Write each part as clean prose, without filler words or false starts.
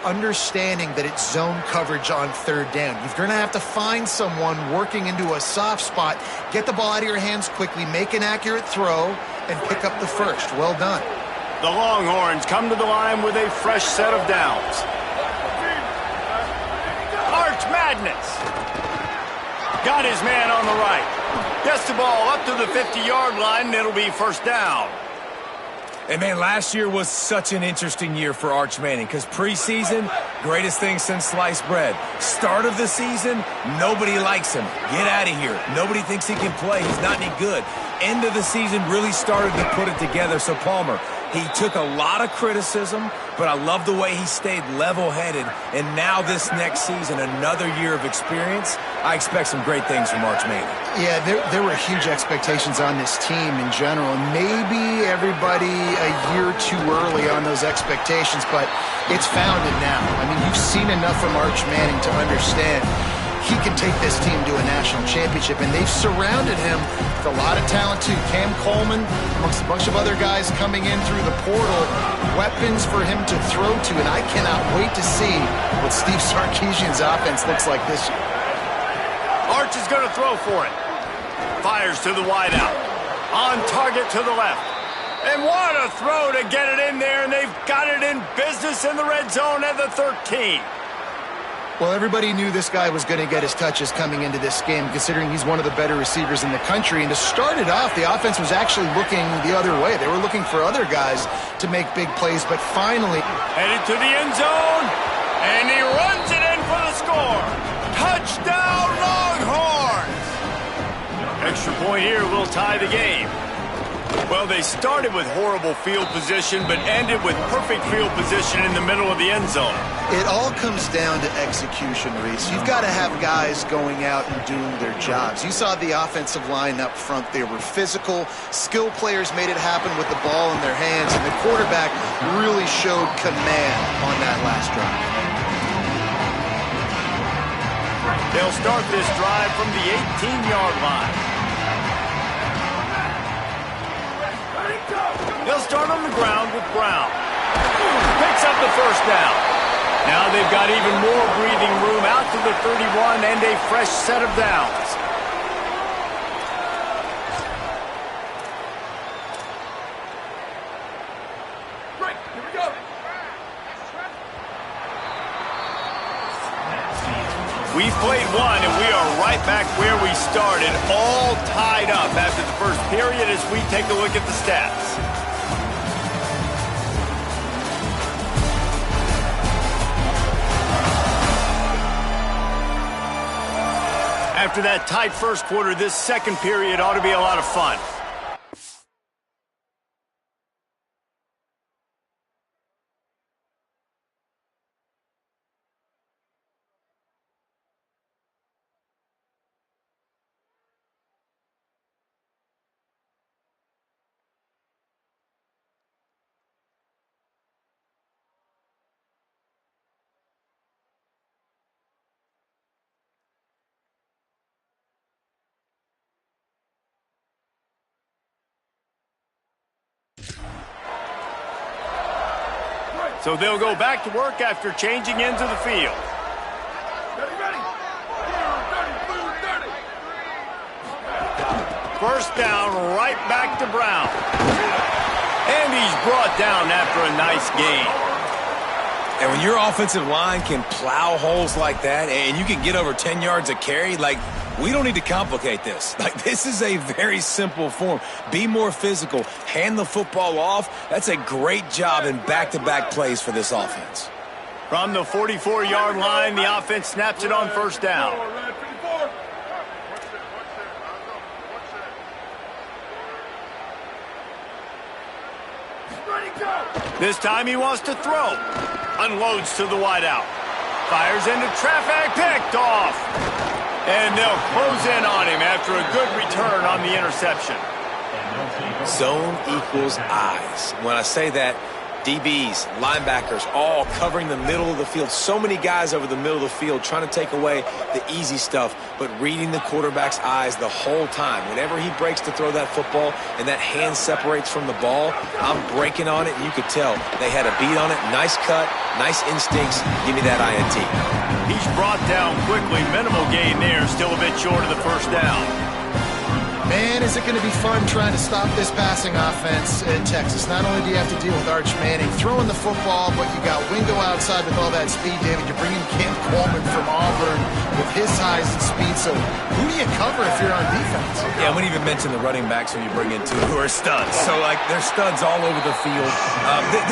understanding that it's zone coverage on third down. You're going to have to find someone working into a soft spot, get the ball out of your hands quickly, make an accurate throw, and pick up the first. Well done. The Longhorns come to the line with a fresh set of downs. Arch Madness. Got his man on the right. Gets the ball up to the 50-yard line, and it'll be first down. And, man, last year was such an interesting year for Arch Manning because preseason, greatest thing since sliced bread. Start of the season, nobody likes him. Get out of here. Nobody thinks he can play. He's not any good. End of the season really started to put it together. So, Palmer, he took a lot of criticism, but I love the way he stayed level-headed. And now this next season, another year of experience, I expect some great things from Arch Manning. Yeah, there were huge expectations on this team in general. And maybe everybody a year too early on those expectations, but it's founded now. I mean, you've seen enough from Arch Manning to understand he can take this team to a national championship, and they've surrounded him with a lot of talent too. Cam Coleman, amongst a bunch of other guys coming in through the portal, weapons for him to throw to, and I cannot wait to see what Steve Sarkisian's offense looks like this year. Arch is going to throw for it. Fires to the wideout. On target to the left. And what a throw to get it in there, and they've got it in business in the red zone at the 13. Well, everybody knew this guy was going to get his touches coming into this game, considering he's one of the better receivers in the country. And to start it off, the offense was actually looking the other way. They were looking for other guys to make big plays, but finally... Headed to the end zone, and he runs it in for the score. Touchdown, Longhorns! Extra point here will tie the game. Well, they started with horrible field position, but ended with perfect field position in the middle of the end zone. It all comes down to execution, Reese. You've got to have guys going out and doing their jobs. You saw the offensive line up front. They were physical. Skill players made it happen with the ball in their hands, and the quarterback really showed command on that last drive. They'll start this drive from the 18-yard line. They'll start on the ground with Brown. Picks up the first down. Now they've got even more breathing room out to the 31 and a fresh set of downs. Break. Here we go. We've played one, and we are right back where we started, all tied up after the first period as we take a look at the stats. After that tight first quarter, this second period ought to be a lot of fun. So they'll go back to work after changing into the field. Ready. First down, right back to Brown. And he's brought down after a nice gain. And when your offensive line can plow holes like that and you can get over 10 yards a carry, like, we don't need to complicate this. Like, this is a very simple form. Be more physical. Hand the football off. That's a great job in back-to-back plays for this offense. From the 44-yard line, the offense snaps it on first down. This time he wants to throw. Unloads to the wideout. Fires into traffic. Picked off. And they'll close in on him after a good return on the interception. Zone equals eyes. When I say that, DBs, linebackers, all covering the middle of the field. So many guys over the middle of the field trying to take away the easy stuff, but reading the quarterback's eyes the whole time. Whenever he breaks to throw that football and that hand separates from the ball, I'm breaking on it, and you could tell they had a beat on it. Nice cut, nice instincts. Give me that INT. He's brought down quickly. Minimal gain there, still a bit short of the first down. Man, is it going to be fun trying to stop this passing offense in Texas. Not only do you have to deal with Arch Manning throwing the football, but you got Wingo outside with all that speed, David. You're bringing Cam Coleman from Auburn with his size and speed. So who do you cover if you're on defense? Yeah, I wouldn't even mention the running backs who you bring in, too, who are studs. So, like, they're studs all over the field.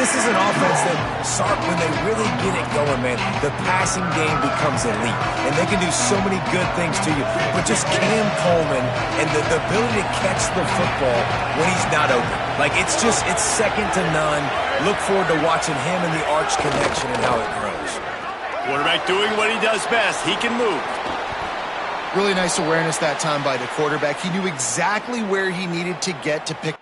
This is an offense that, Sark, when they really get it going, man, the passing game becomes elite. And they can do so many good things to you. But just Cam Coleman and the ability to catch the football when he's not open. Like, it's second to none. Look forward to watching him and the Arch connection and how it grows. Quarterback doing what he does best. He can move. Really nice awareness that time by the quarterback. He knew exactly where he needed to get to pick.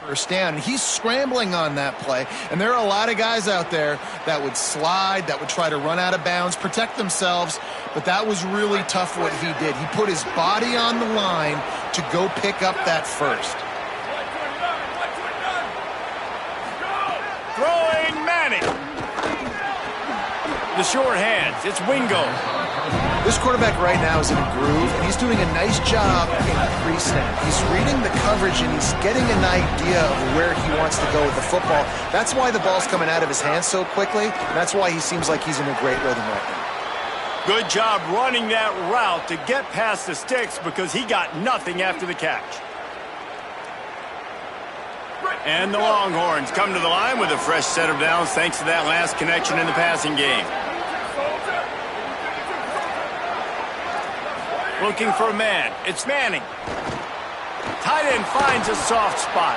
First down. He's scrambling on that play, and there are a lot of guys out there that would slide, that would try to run out of bounds, protect themselves, but that was really tough what he did. He put his body on the line to go pick up that first. Throwing Manning. The short hands. It's Wingo. This quarterback right now is in a groove, and he's doing a nice job in pre-snap. He's reading the coverage, and he's getting an idea of where he wants to go with the football. That's why the ball's coming out of his hands so quickly, and that's why he seems like he's in a great rhythm right now. Good job running that route to get past the sticks because he got nothing after the catch. And the Longhorns come to the line with a fresh set of downs thanks to that last connection in the passing game. Looking for a man. It's Manning. Tight end finds a soft spot.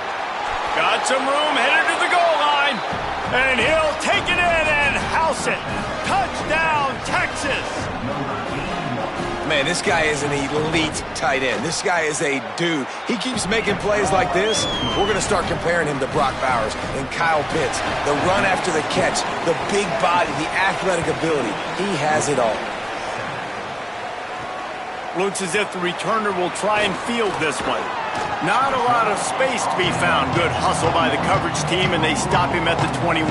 Got some room, headed to the goal line. And he'll take it in and house it. Touchdown, Texas. Man, this guy is an elite tight end. This guy is a dude. He keeps making plays like this. We're going to start comparing him to Brock Bowers and Kyle Pitts. The run after the catch, the big body, the athletic ability. He has it all. Looks as if the returner will try and field this one. Not a lot of space to be found. Good hustle by the coverage team, and they stop him at the 21.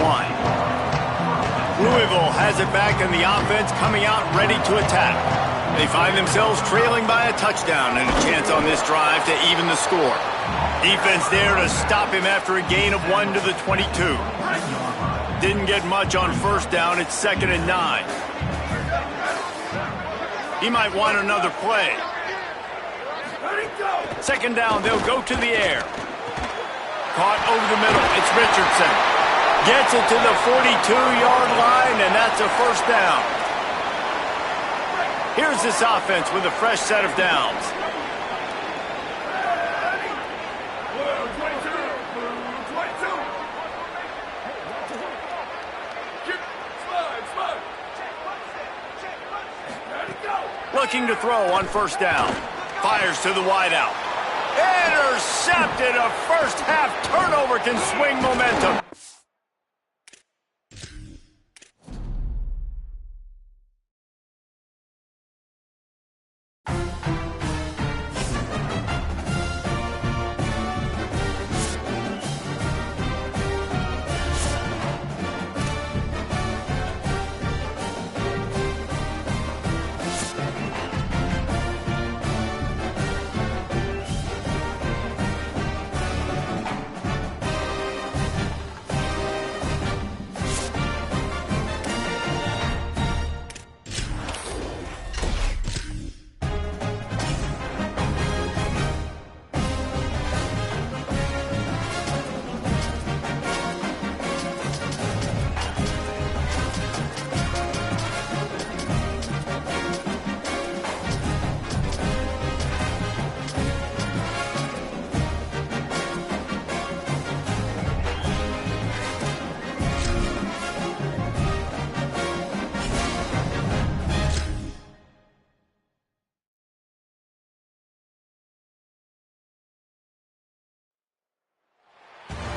Louisville has it back, and the offense coming out ready to attack. They find themselves trailing by a touchdown and a chance on this drive to even the score. Defense there to stop him after a gain of 1 to the 22. Didn't get much on first down. It's 2nd and 9. He might want another play. 2nd down, they'll go to the air. Caught over the middle. It's Richardson. Gets it to the 42-yard line, and that's a first down. Here's this offense with a fresh set of downs. Looking to throw on first down. Fires to the wideout. Intercepted. A first-half turnover can swing momentum.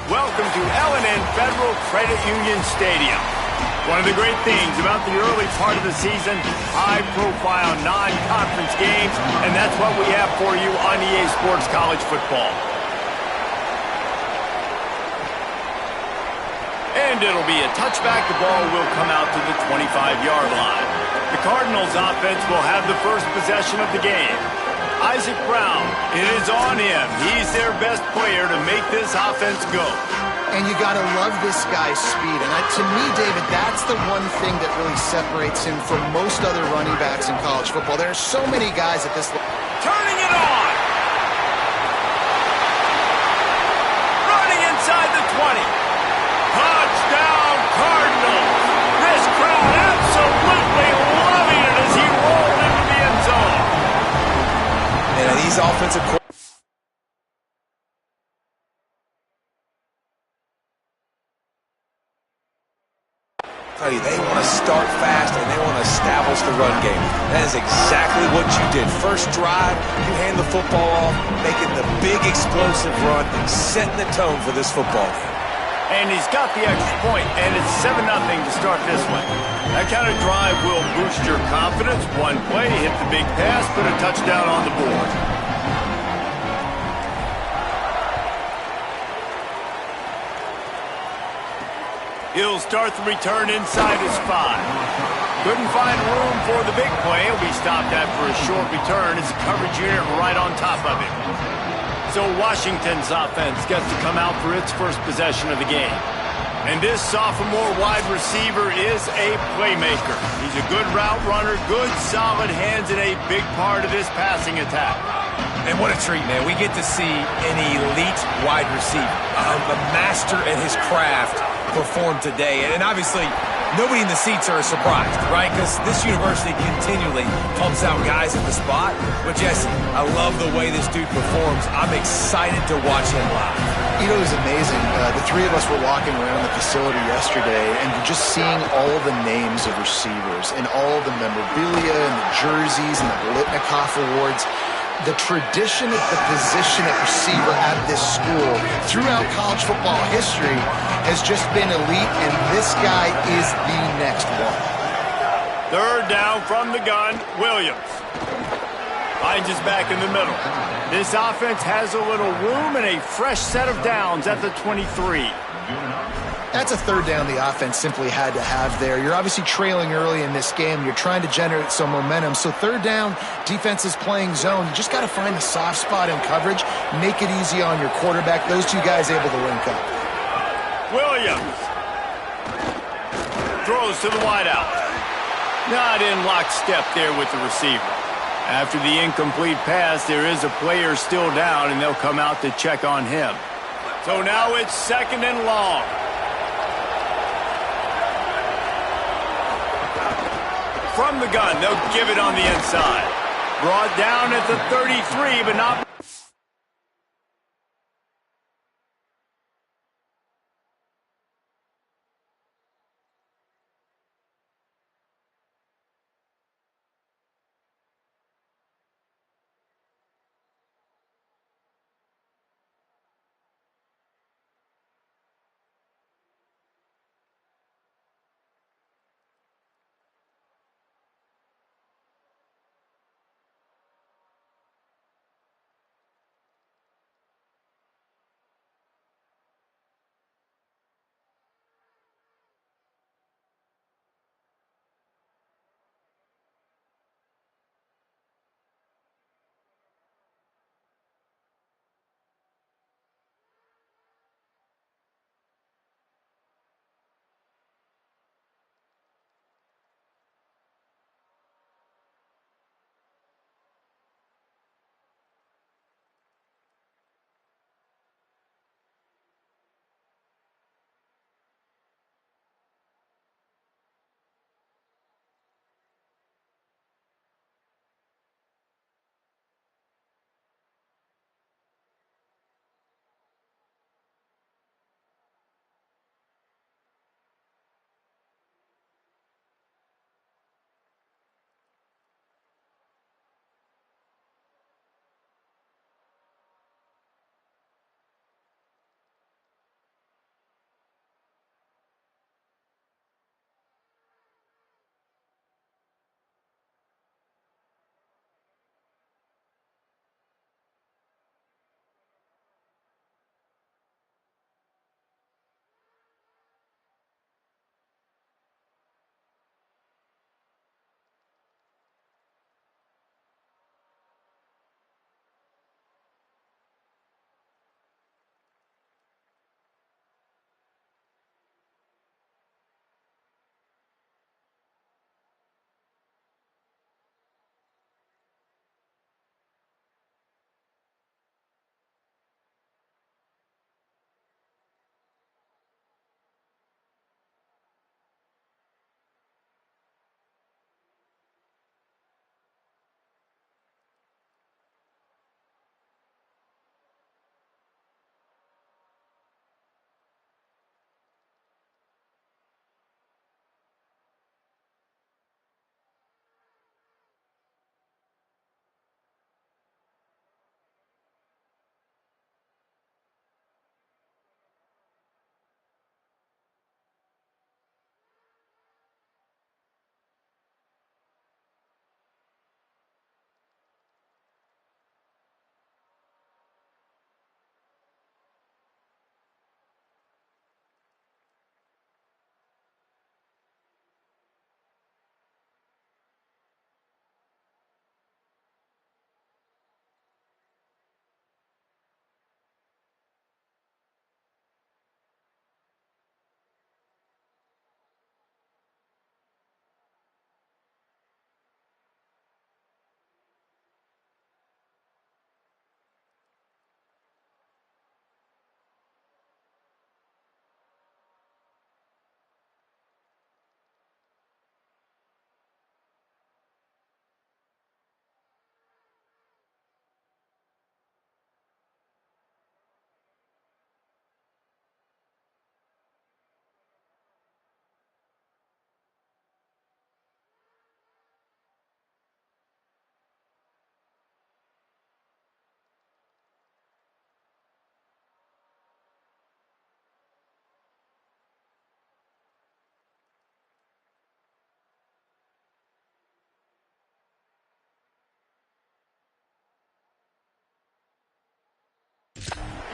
Welcome to L&N Federal Credit Union Stadium. One of the great things about the early part of the season, high-profile non-conference games, and that's what we have for you on EA Sports College Football. And it'll be a touchback. The ball will come out to the 25-yard line. The Cardinals offense will have the first possession of the game. Isaac Brown, it is on him. He's their best player to make this offense go. And you got to love this guy's speed. And to me, David, that's the one thing that really separates him from most other running backs in college football. There are so many guys at this level. Turning it on. Running inside the 20. Touchdown, Cardinals. This crowd absolutely loving it as he rolled into the end zone. And these offensive tell you, they want to start fast and they want to establish the run game. That is exactly what you did. First drive, you hand the football off, making the big explosive run, setting the tone for this football game. And he's got the extra point, and it's 7-0 to start this one. That kind of drive will boost your confidence. One play, hit the big pass, put a touchdown on the board. He'll start the return inside his 5. Couldn't find room for the big play. He'll be stopped after a short return as the coverage unit right on top of him. So Washington's offense gets to come out for its first possession of the game. And this sophomore wide receiver is a playmaker. He's a good route runner, good solid hands, and a big part of this passing attack. And what a treat, man. We get to see an elite wide receiver, a master at his craft perform today. And obviously, nobody in the seats are surprised, right? Because this university continually pumps out guys at the spot. But Jesse, I love the way this dude performs. I'm excited to watch him live. You know, it was amazing. The three of us were walking around the facility yesterday and just seeing all the names of receivers and all the memorabilia and the jerseys and the Biletnikoff Awards. The tradition of the position at receiver at this school throughout college football history has just been elite, and this guy is the next one. Third down from the gun, Williams. Finds his back in the middle. This offense has a little room and a fresh set of downs at the 23. That's a third down the offense simply had to have there. You're obviously trailing early in this game. You're trying to generate some momentum. So third down, defense is playing zone. You just got to find the soft spot in coverage, make it easy on your quarterback. Those two guys able to link up. Williams throws to the wideout. Not in lockstep there with the receiver. After the incomplete pass, there is a player still down, and they'll come out to check on him. So now it's 2nd and long. From the gun, they'll give it on the inside. Brought down at the 33, but not...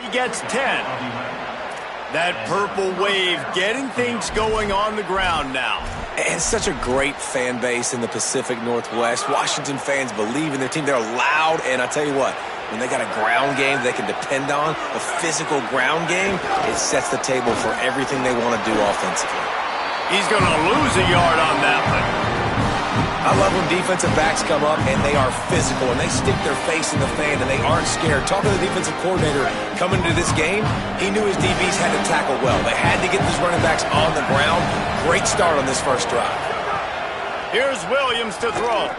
He gets 10. That purple wave getting things going on the ground now. And such a great fan base in the Pacific Northwest. Washington fans believe in their team. They're loud, and I tell you what, when they got a ground game they can depend on, a physical ground game, it sets the table for everything they want to do offensively. He's going to lose a yard on that one. I love when defensive backs come up and they are physical and they stick their face in the fan and they aren't scared. Talking to the defensive coordinator coming into this game, he knew his DBs had to tackle well. They had to get these running backs on the ground. Great start on this first drive. Here's Williams to throw.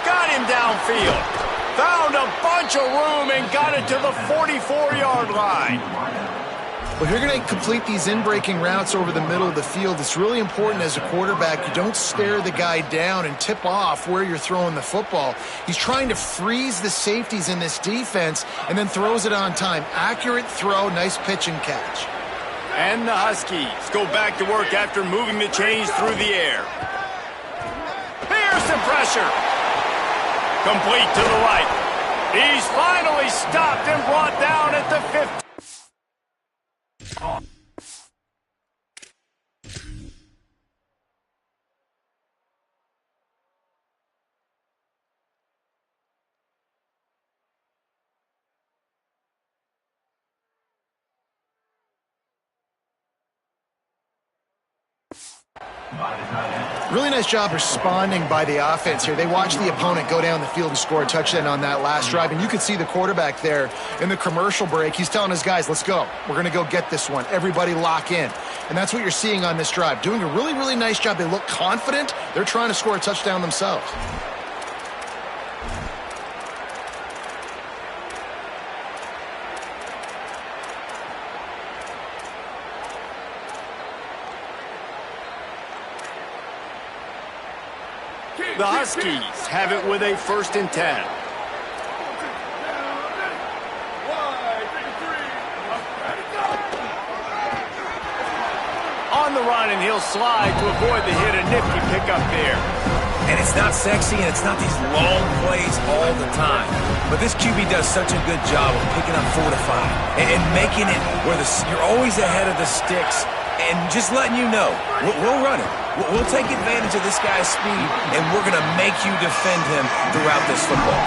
Got him downfield. Found a bunch of room and got it to the 44-yard line. Well, if you're going to complete these in-breaking routes over the middle of the field, it's really important as a quarterback you don't stare the guy down and tip off where you're throwing the football. He's trying to freeze the safeties in this defense and then throws it on time. Accurate throw, nice pitch and catch. And the Huskies go back to work after moving the chains through the air. Here's some pressure. Complete to the right. He's finally stopped and brought down at the 50. Really nice job responding by the offense here. They watched the opponent go down the field and score a touchdown on that last drive, and you could see the quarterback there in the commercial break. He's telling his guys, let's go. We're going to go get this one. Everybody lock in. And that's what you're seeing on this drive. Doing a really, really nice job. They look confident. They're trying to score a touchdown themselves. The Huskies have it with a 1st and 10. On the run, and he'll slide to avoid the hit. A nifty pickup there. And it's not sexy, and it's not these long plays all the time. But this QB does such a good job of picking up 4 to 5 and making it where you're always ahead of the sticks and just letting you know, we'll run it. We'll take advantage of this guy's speed, and we're going to make you defend him throughout this football.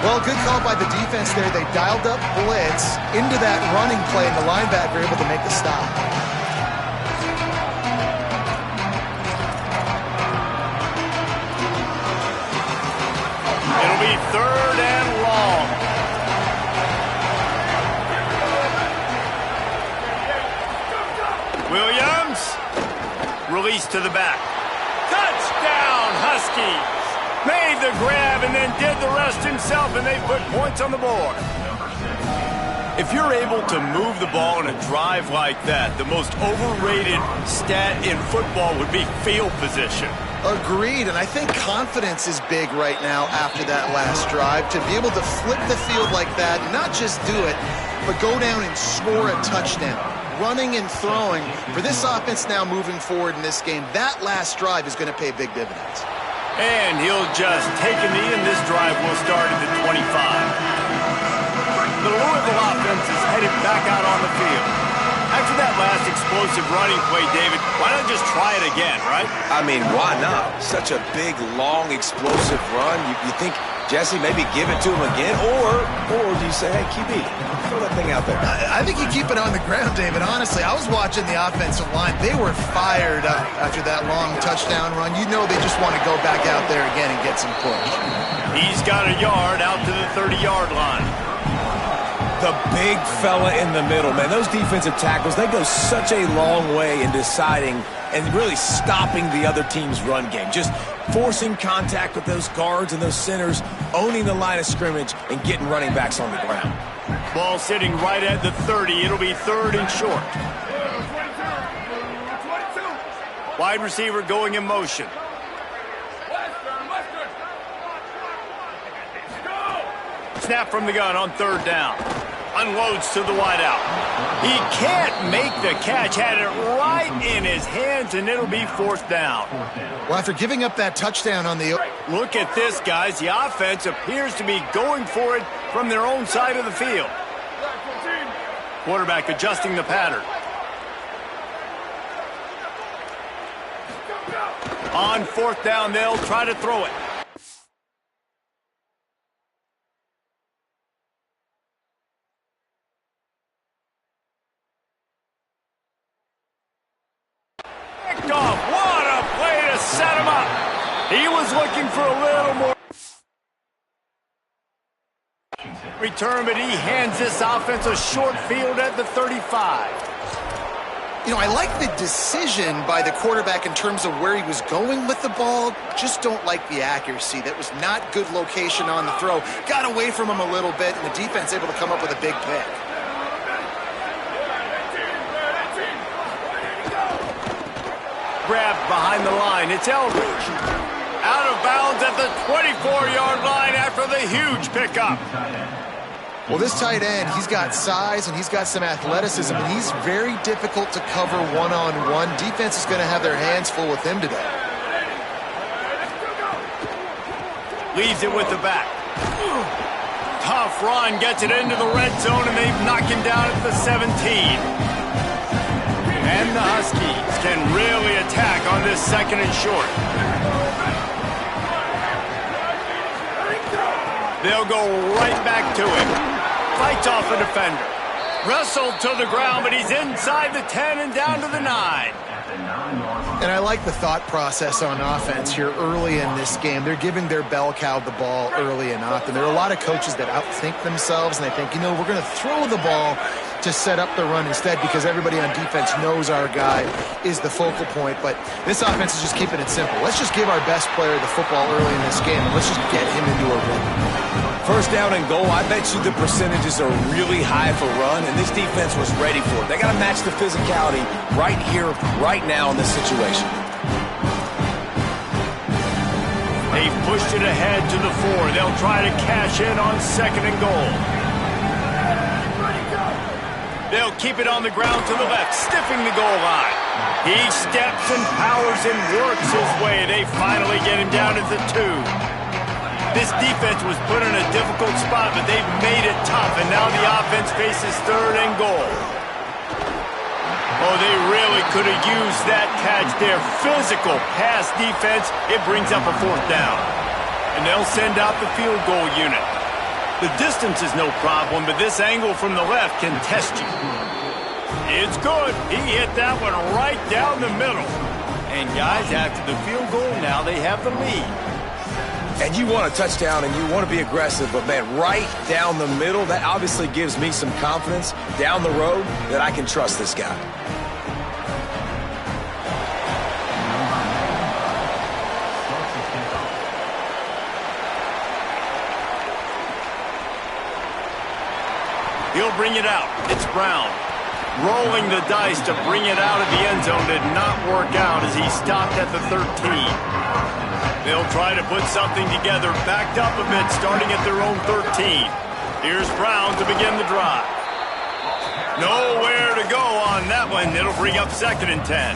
Well, good call by the defense there. They dialed up blitz into that running play, and the linebacker able to make the stop. It'll be 3rd and long. Williams, release to the back. Touchdown, Huskies. Made the grab and then did the rest himself, and they put points on the board. If you're able to move the ball in a drive like that, the most overrated stat in football would be field position. Agreed, and I think confidence is big right now after that last drive. To be able to flip the field like that, not just do it, but go down and score a touchdown. Running and throwing, for this offense now moving forward in this game, that last drive is going to pay big dividends. And he'll just take a knee, and this drive will start at the 25. The Louisville offense is headed back out on the field. After that last explosive running play, David, why not just try it again, right? I mean, why not? Such a big, long, explosive run. You think, Jesse, maybe give it to him again? Or do you say, hey, QB, throw that thing out there? I think you keep it on the ground, David. Honestly, I was watching the offensive line. They were fired up after that long touchdown run. You know they just want to go back out there again and get some push. He's got a yard out to the 30-yard line. The big fella in the middle, man. Those defensive tackles, they go such a long way in deciding and really stopping the other team's run game. Just forcing contact with those guards and those centers, owning the line of scrimmage, and getting running backs on the ground. Ball sitting right at the 30. It'll be 3rd and short. Wide receiver going in motion. Snap from the gun on 3rd down. Unloads to the wideout. He can't make the catch. Had it right in his hands, and it'll be 4th down. Well, after giving up that touchdown on the... Look at this, guys. The offense appears to be going for it from their own side of the field. Quarterback adjusting the pattern. On fourth down, they'll try to throw it. Picked off. What a play to set him up. He was looking for a little more return, but he hands this offense a short field at the 35. You know, I like the decision by the quarterback in terms of where he was going with the ball. Just don't like the accuracy. That was not good location on the throw. Got away from him a little bit, and the defense able to come up with a big pick. Grabbed behind the line. It's Eldridge. Out of bounds at the 24-yard line after the huge pickup. Well, this tight end, he's got size and he's got some athleticism, and he's very difficult to cover one-on-one. Defense is going to have their hands full with him today. Leaves it with the back. Tough run, gets it into the red zone, and they've knocked him down at the 17. And the Huskies can really attack on this second and short. They'll go right back to him. Fights off a defender. Wrestled to the ground, but he's inside the 10 and down to the 9. And I like the thought process on offense here early in this game. They're giving their bell cow the ball early and often. There are a lot of coaches that outthink themselves, and they think, you know, we're going to throw the ball to set up the run instead because everybody on defense knows our guy is the focal point. But this offense is just keeping it simple. Let's just give our best player the football early in this game, and let's just get him into a rhythm. First down and goal, I bet you the percentages are really high for run, and this defense was ready for it. They got to match the physicality right here, right now in this situation. They've pushed it ahead to the 4. They'll try to cash in on second and goal. They'll keep it on the ground to the left, stiffing the goal line. He steps and powers and works his way. They finally get him down at the 2. This defense was put in a difficult spot, but they've made it tough, and now the offense faces third and goal. Oh, they really could have used that catch there. Physical pass defense. It brings up a fourth down. And they'll send out the field goal unit. The distance is no problem, but this angle from the left can test you. It's good. He hit that one right down the middle. And guys, after the field goal, now they have the lead. And you want a touchdown and you want to be aggressive, but man, right down the middle, that obviously gives me some confidence down the road that I can trust this guy. He'll bring it out. It's Brown. Rolling the dice to bring it out of the end zone did not work out as he stopped at the 13. They'll try to put something together, backed up a bit, starting at their own 13. Here's Brown to begin the drive. Nowhere to go on that one. It'll bring up second and 10.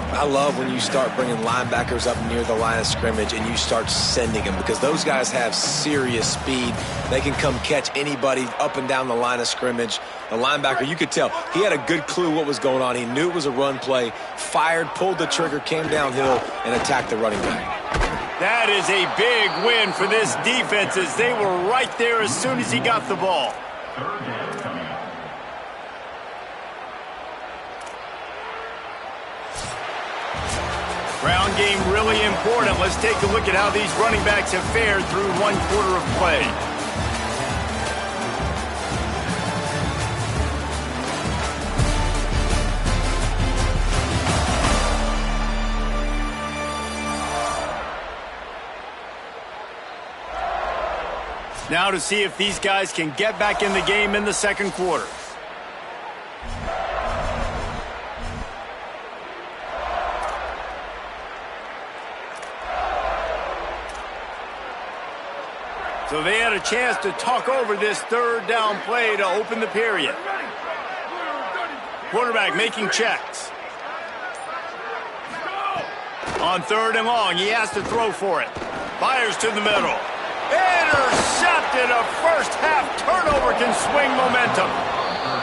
I love when you start bringing linebackers up near the line of scrimmage and you start sending them because those guys have serious speed. They can come catch anybody up and down the line of scrimmage. The linebacker, you could tell, he had a good clue what was going on. He knew it was a run play, fired, pulled the trigger, came downhill, and attacked the running back. That is a big win for this defense as they were right there as soon as he got the ball. Ground game really important. Let's take a look at how these running backs have fared through 1 quarter of play. Now to see if these guys can get back in the game in the second quarter. So they had a chance to talk over this third down play to open the period. Quarterback making checks. On third and long, he has to throw for it. Fires to the middle. Intercepted. A first half turnover can swing momentum.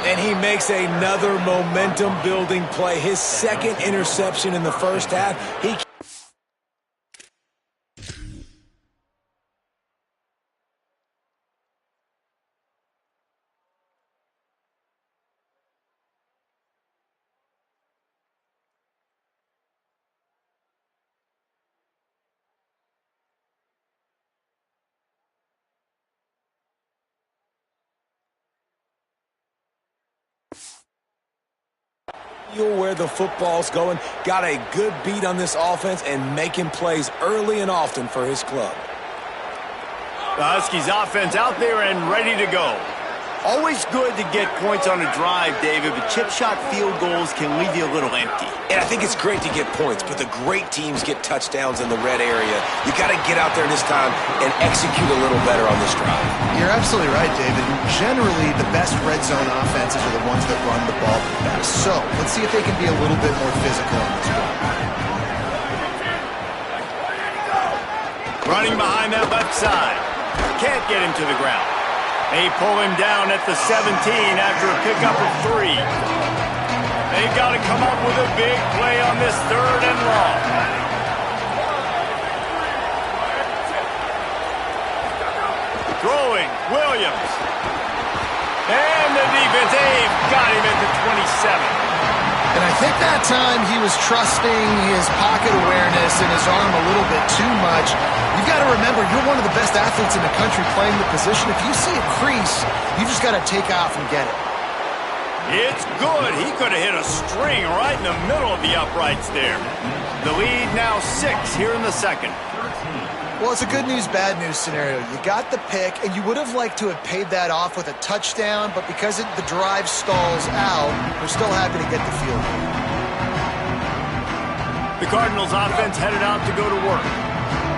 And he makes another momentum-building play. His second interception in the first half. Where the football's going, got a good beat on this offense and making plays early and often for his club. The Huskies offense out there and ready to go. Always good to get points on a drive, David, but chip shot field goals can leave you a little empty. And I think it's great to get points, but the great teams get touchdowns in the red area. You got to get out there this time and execute a little better on this drive. You're absolutely right, David. Generally, the best red zone offenses are the ones that run the ball the best. So let's see if they can be a little bit more physical on this one. Running behind that left side. Can't get him to the ground. They pull him down at the 17 after a pickup of 3. They've got to come up with a big play on this 3rd and long. Throwing, Williams. And the defense, they've got him at the 27. And I think that time he was trusting his pocket awareness and his arm a little bit too much. You've got to remember, you're one of the best athletes in the country playing the position. If you see a crease, you just got to take off and get it. It's good. He could have hit a string right in the middle of the uprights there. The lead now 6 here in the second. Well, it's a good news, bad news scenario. You got the pick, and you would have liked to have paid that off with a touchdown, but because the drive stalls out, we're still happy to get the field goal. The Cardinals offense headed out to go to work.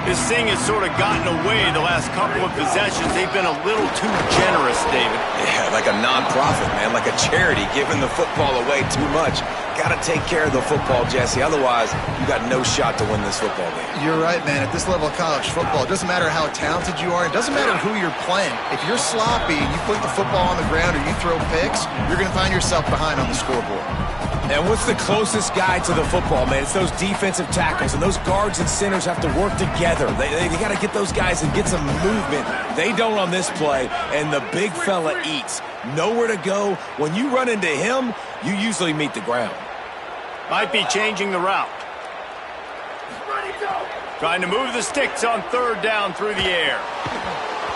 This thing has sort of gotten away the last couple of possessions. They've been a little too generous, David. Yeah, like a non-profit, man, like a charity, giving the football away too much. Got to take care of the football, Jesse. Otherwise, you got no shot to win this football game. You're right, man. At this level of college football, it doesn't matter how talented you are. It doesn't matter who you're playing. If you're sloppy and you put the football on the ground or you throw picks, you're going to find yourself behind on the scoreboard. And what's the closest guy to the football, man? It's those defensive tackles, and those guards and centers have to work together. They got to get those guys and get some movement. They don't on this play, and the big fella eats. Nowhere to go. When you run into him, you usually meet the ground. Might be changing the route. Trying to move the sticks on 3rd down through the air.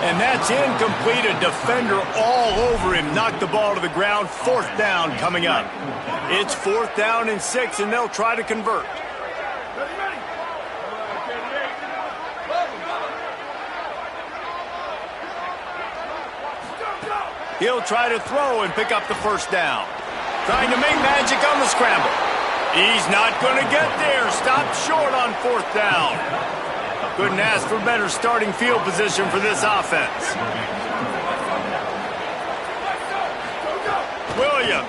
And that's incomplete. A defender all over him. Knocked the ball to the ground. 4th down coming up. It's 4th down and 6, and they'll try to convert. He'll try to throw and pick up the 1st down. Trying to make magic on the scramble. He's not going to get there. Stopped short on 4th down. Couldn't ask for better starting field position for this offense. Williams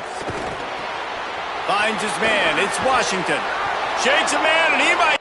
finds his man. It's Washington. Shakes a man, and he might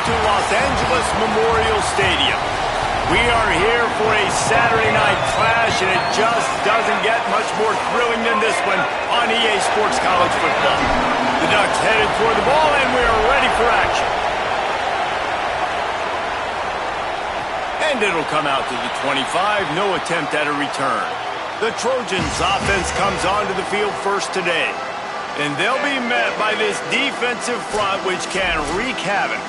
to Los Angeles Memorial Stadium. We are here for a Saturday night clash, and it just doesn't get much more thrilling than this one on EA Sports College Football. The Ducks headed toward the ball, and we are ready for action. And it'll come out to the 25, no attempt at a return. The Trojans' offense comes onto the field first today, and they'll be met by this defensive front, which can wreak havoc.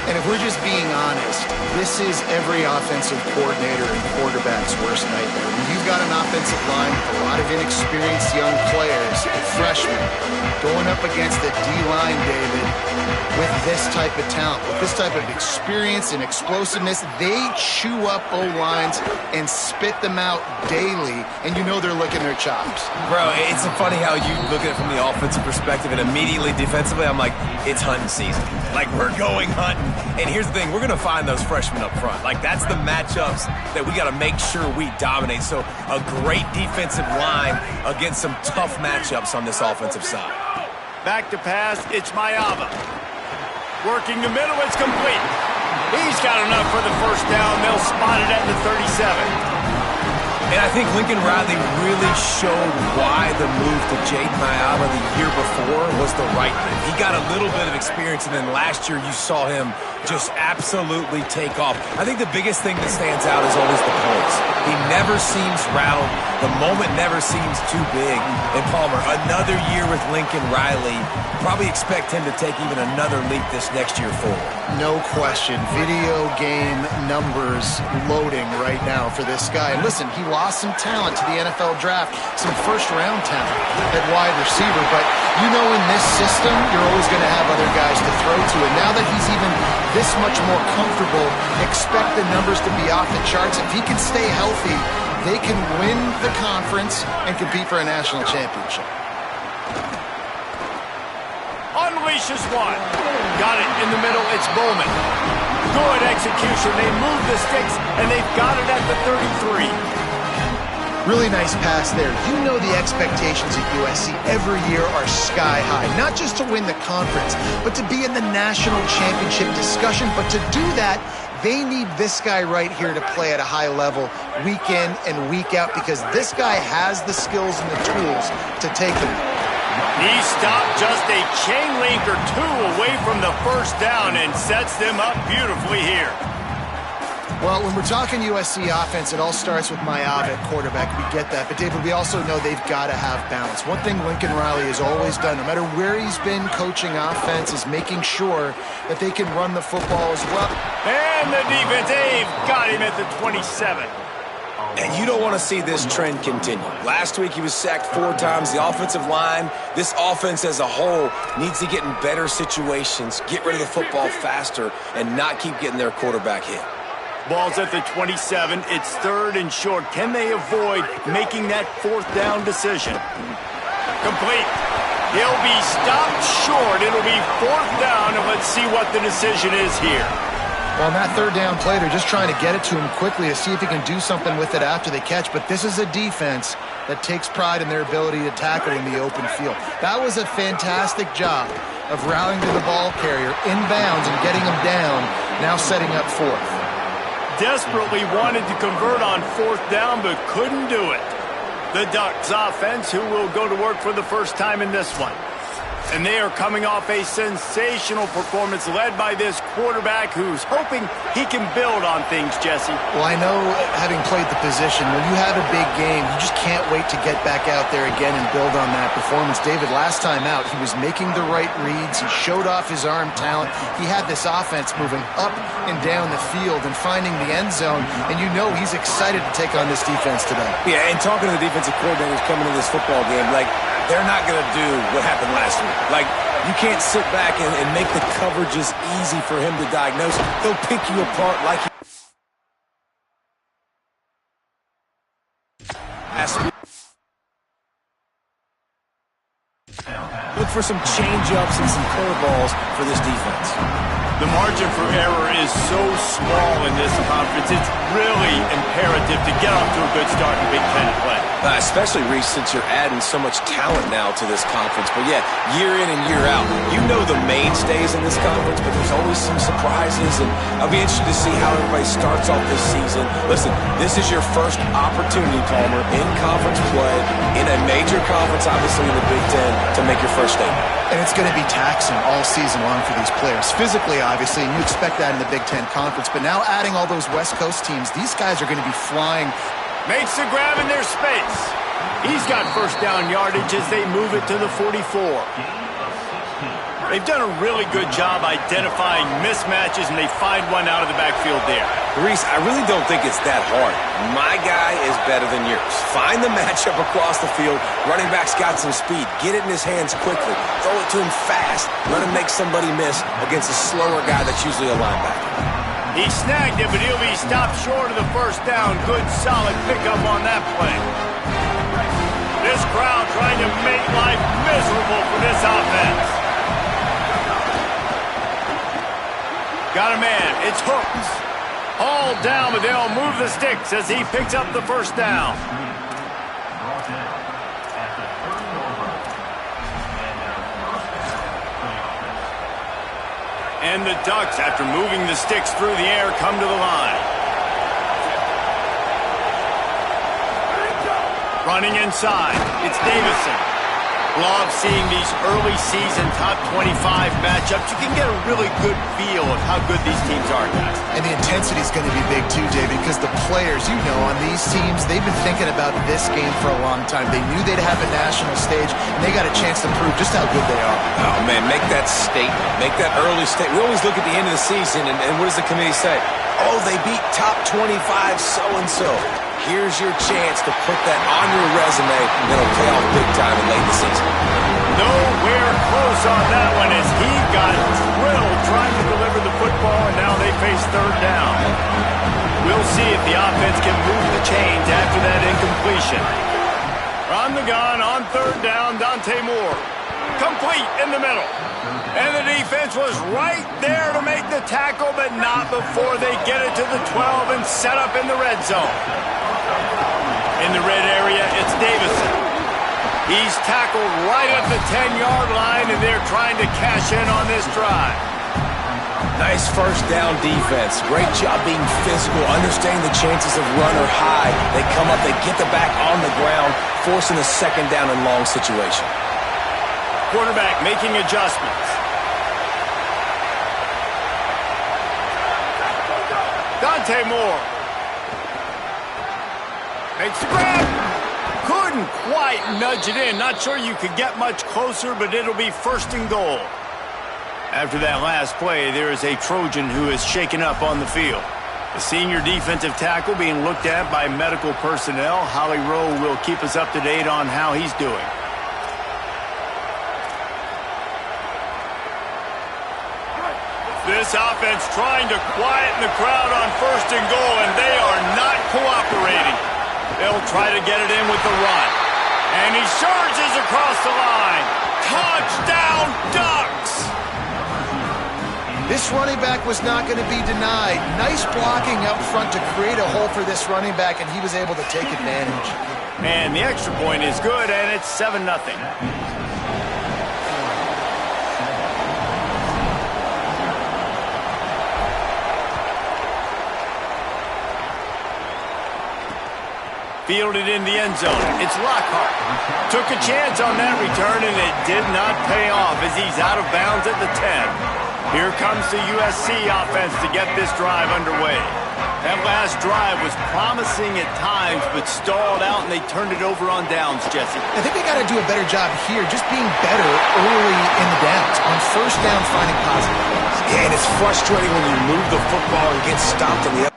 And if we're just being honest, this is every offensive coordinator and quarterback's worst nightmare. When you've got an offensive line with a lot of inexperienced young players, freshmen, going up against the D-line, David, with this type of talent, with this type of experience and explosiveness, they chew up O-lines and spit them out daily, and you know they're licking their chops. Bro, it's funny how you look at it from the offensive perspective, and immediately defensively, I'm like, it's hunting season. Like, we're going hunting. And here's the thing, we're going to find those freshmen up front. Like, that's the matchups that we got to make sure we dominate. So a great defensive line against some tough matchups on this offensive side. Back to pass, it's Mayava. Working the middle, it's complete. He's got enough for the first down. They'll spot it at the 37. And I think Lincoln Riley really showed why the move to Jayden Mayava the year before was the right move. He got a little bit of experience, and then last year you saw him just absolutely take off. I think the biggest thing that stands out is always the poise. He never seems rattled. The moment never seems too big. And Palmer, another year with Lincoln Riley, probably expect him to take even another leap this next year forward. No question. Video game numbers loading right now for this guy. And listen, he lost some talent to the NFL draft, some first-round talent at wide receiver. But you know in this system, you're always going to have other guys to throw to. And now that he's even this much more comfortable, expect the numbers to be off the charts. If he can stay healthy, they can win the conference and compete for a national championship. Unleashes one. Got it in the middle. It's Bowman. Good execution. They move the sticks, and they've got it at the 33. Really nice pass there. You know the expectations at USC every year are sky high. Not just to win the conference, but to be in the national championship discussion. But to do that, they need this guy right here to play at a high level week in and week out, because this guy has the skills and the tools to take them. He stopped just a chain link or two away from the first down and sets them up beautifully here. Well, when we're talking USC offense, it all starts with Mayava at quarterback. We get that. But, David, we also know they've got to have balance. One thing Lincoln Riley has always done, no matter where he's been coaching offense, is making sure that they can run the football as well. And the defense, they've got him at the 27. And you don't want to see this trend continue. Last week he was sacked 4 times. The offensive line, this offense as a whole, needs to get in better situations, get rid of the football faster, and not keep getting their quarterback hit. Ball's at the 27. It's 3rd and short. Can they avoid making that 4th down decision? Complete. He'll be stopped short. It'll be 4th down, and let's see what the decision is here. Well, on that 3rd down play, they're just trying to get it to him quickly to see if he can do something with it after they catch. But this is a defense that takes pride in their ability to tackle in the open field. That was a fantastic job of rallying to the ball carrier inbounds and getting him down, now setting up 4th. Desperately wanted to convert on 4th down, but couldn't do it. The Ducks offense, who will go to work for the first time in this one. And they are coming off a sensational performance led by this quarterback who's hoping he can build on things, Jesse. Well, I know, having played the position, when you have a big game, you just can't wait to get back out there again and build on that performance. David, last time out, he was making the right reads. He showed off his arm talent. He had this offense moving up and down the field and finding the end zone. And you know he's excited to take on this defense today. Yeah, and talking to the defensive coordinators coming to this football game, like, they're not going to do what happened last week. Like, you can't sit back and make the coverages easy for him to diagnose. He'll pick you apart like he last week. Look for some change-ups and some curveballs for this defense. The margin for error is so small in this conference. It's really imperative to get off to a good start in Big Ten play. Especially, Reese, since you're adding so much talent now to this conference. But yeah, year in and year out, you know the mainstays in this conference, but there's always some surprises, and I'll be interested to see how everybody starts off this season. Listen, this is your first opportunity, Palmer, in conference play, in a major conference, obviously in the Big Ten, to make your first statement. And it's going to be taxing all season long for these players. Physically, obviously, and you expect that in the Big Ten Conference. But now adding all those West Coast teams, these guys are going to be flying. Makes the grab in their space. He's got first down yardage as they move it to the 44. They've done a really good job identifying mismatches, and they find one out of the backfield there. Reese, I really don't think it's that hard. My guy is better than yours. Find the matchup across the field. Running back's got some speed. Get it in his hands quickly. Throw it to him fast. Let him make somebody miss against a slower guy that's usually a linebacker. He snagged it, but he'll be stopped short of the first down. Good, solid pickup on that play. This crowd trying to make life miserable for this offense. Got a man. It's Hooks. All down, but they'll move the sticks as he picks up the first down. And the Ducks, after moving the sticks through the air, come to the line. Running inside, it's Davison. Love seeing these early season top 25 matchups. You can get a really good feel of how good these teams are, guys. And the intensity is going to be big too, David, because the players, you know, on these teams, they've been thinking about this game for a long time. They knew they'd have a national stage, and they got a chance to prove just how good they are. Oh, man, make that statement. Make that early statement. We always look at the end of the season, and what does the committee say? Oh, they beat top 25 so-and-so. Here's your chance to put that on your resume, and it'll pay off big time in late in the season. Nowhere close on that one as he got drilled trying to deliver the football, and now they face third down. We'll see if the offense can move the chains after that incompletion. From the gun on third down, Dante Moore. Complete in the middle. And the defense was right there to make the tackle, but not before they get it to the 12 and set up in the red zone. In the red area, it's Davison. He's tackled right at the 10-yard line, and they're trying to cash in on this drive. Nice first down defense. Great job being physical, understanding the chances of run or high. They come up, they get the back on the ground, forcing a second down and long situation. Quarterback making adjustments. Dante Moore makes the grab. Couldn't quite nudge it in. Not sure you could get much closer, but it'll be first and goal. After that last play, there is a Trojan who is shaken up on the field. The senior defensive tackle being looked at by medical personnel. Holly Rowe will keep us up to date on how he's doing. This offense trying to quieten the crowd on first and goal, and they are not cooperating. They'll try to get it in with the run. And he surges across the line. Touchdown, Ducks! This running back was not going to be denied. Nice blocking up front to create a hole for this running back, and he was able to take advantage. And the extra point is good, and it's 7-0. Fielded in the end zone. It's Lockhart. Took a chance on that return, and it did not pay off as he's out of bounds at the 10. Here comes the USC offense to get this drive underway. That last drive was promising at times, but stalled out, and they turned it over on downs, Jesse. I think they got to do a better job here, just being better early in the downs. On first down, finding positive plays. Yeah, and it's frustrating when you move the football and get stopped on the other.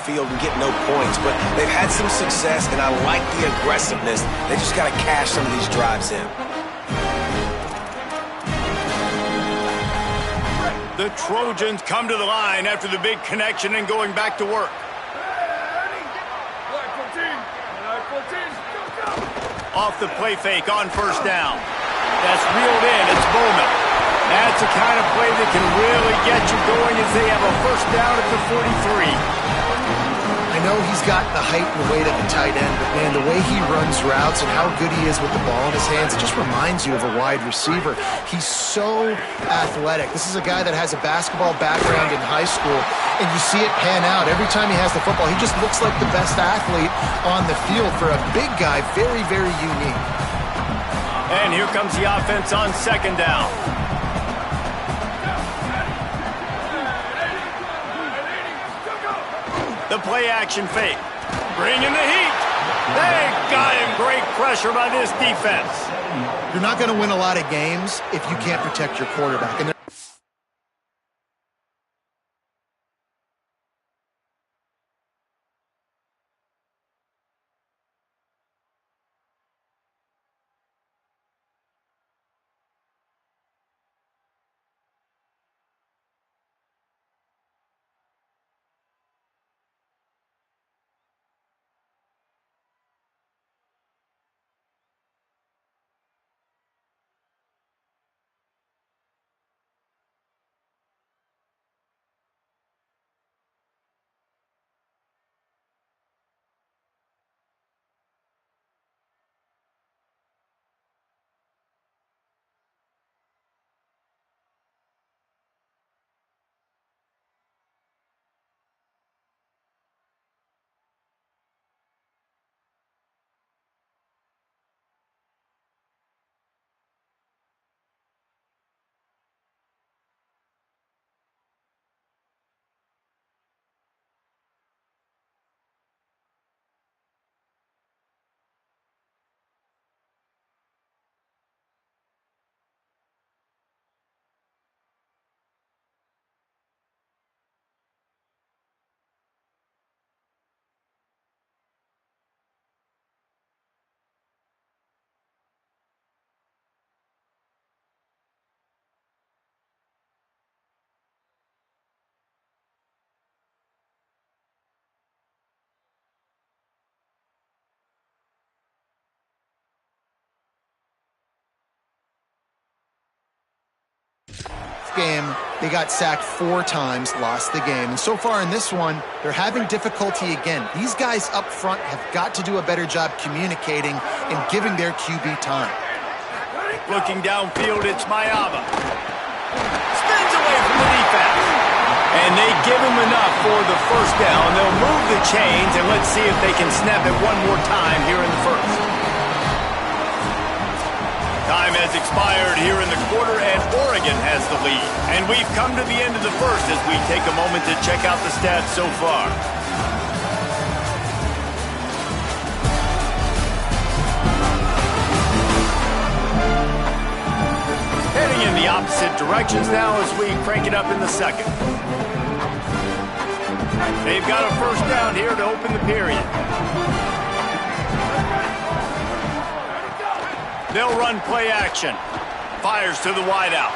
field and get no points, but they've had some success, and I like the aggressiveness. They just got to cash some of these drives in. The Trojans come to the line after the big connection and going back to work. Off the play fake on first down. That's reeled in. It's Bowman. That's the kind of play that can really get you going as they have a first down at the 43. I know he's got the height and weight of the tight end, but, man, the way he runs routes and how good he is with the ball in his hands, it just reminds you of a wide receiver. He's so athletic. This is a guy that has a basketball background in high school, and you see it pan out. Every time he has the football, he just looks like the best athlete on the field. For a big guy, very, very unique. And here comes the offense on second down. The play action fake. Bringing the heat. They got him. Great pressure by this defense. You're not going to win a lot of games if you can't protect your quarterback. And game, they got sacked 4 times, lost the game. And so far in this one, they're having difficulty again. These guys up front have got to do a better job communicating and giving their QB time. Looking downfield, it's Mayava. Spins away from the defense. And they give him enough for the first down. They'll move the chains, and let's see if they can snap it one more time here in the first. Time has expired here in the quarter, and Oregon has the lead. And we've come to the end of the first as we take a moment to check out the stats so far. Heading in the opposite directions now as we crank it up in the second. They've got a first down here to open the period. They'll run play action. Fires to the wideout.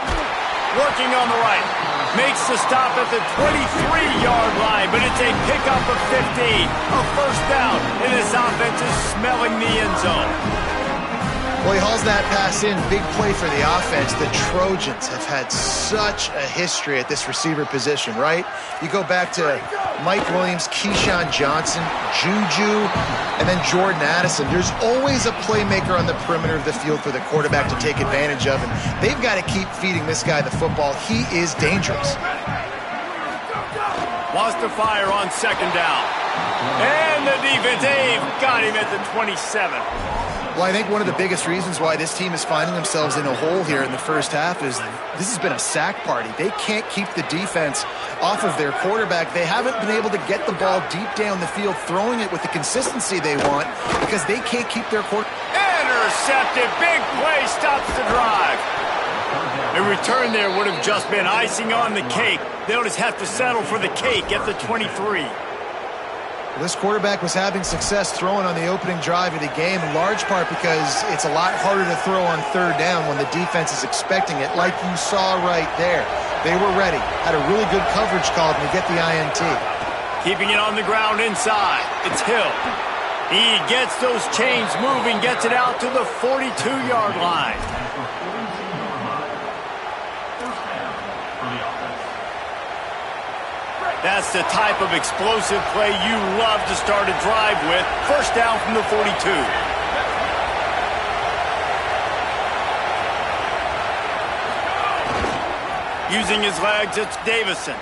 Working on the right. Makes the stop at the 23-yard line, but it's a pickup of 50. A first down, and this offense is smelling the end zone. Well, he hauls that pass in. Big play for the offense. The Trojans have had such a history at this receiver position, right? You go back to Mike Williams, Keyshawn Johnson, Juju, and then Jordan Addison. There's always a playmaker on the perimeter of the field for the quarterback to take advantage of, and they've got to keep feeding this guy the football. He is dangerous. Wants to fire on second down. And the defense, they've got him at the 27. Well, I think one of the biggest reasons why this team is finding themselves in a hole here in the first half is this has been a sack party. They can't keep the defense off of their quarterback. They haven't been able to get the ball deep down the field, throwing it with the consistency they want because they can't keep their quarterback. Intercepted. Big play stops the drive. A return there would have just been icing on the cake. They'll just have to settle for the cake at the 23. This quarterback was having success throwing on the opening drive of the game, in large part because it's a lot harder to throw on third down when the defense is expecting it, like you saw right there. They were ready, had a really good coverage call to get the INT. Keeping it on the ground inside. It's Hill. He gets those chains moving, gets it out to the 42-yard line. That's the type of explosive play you love to start a drive with. First down from the 42. Using his legs, it's Davison.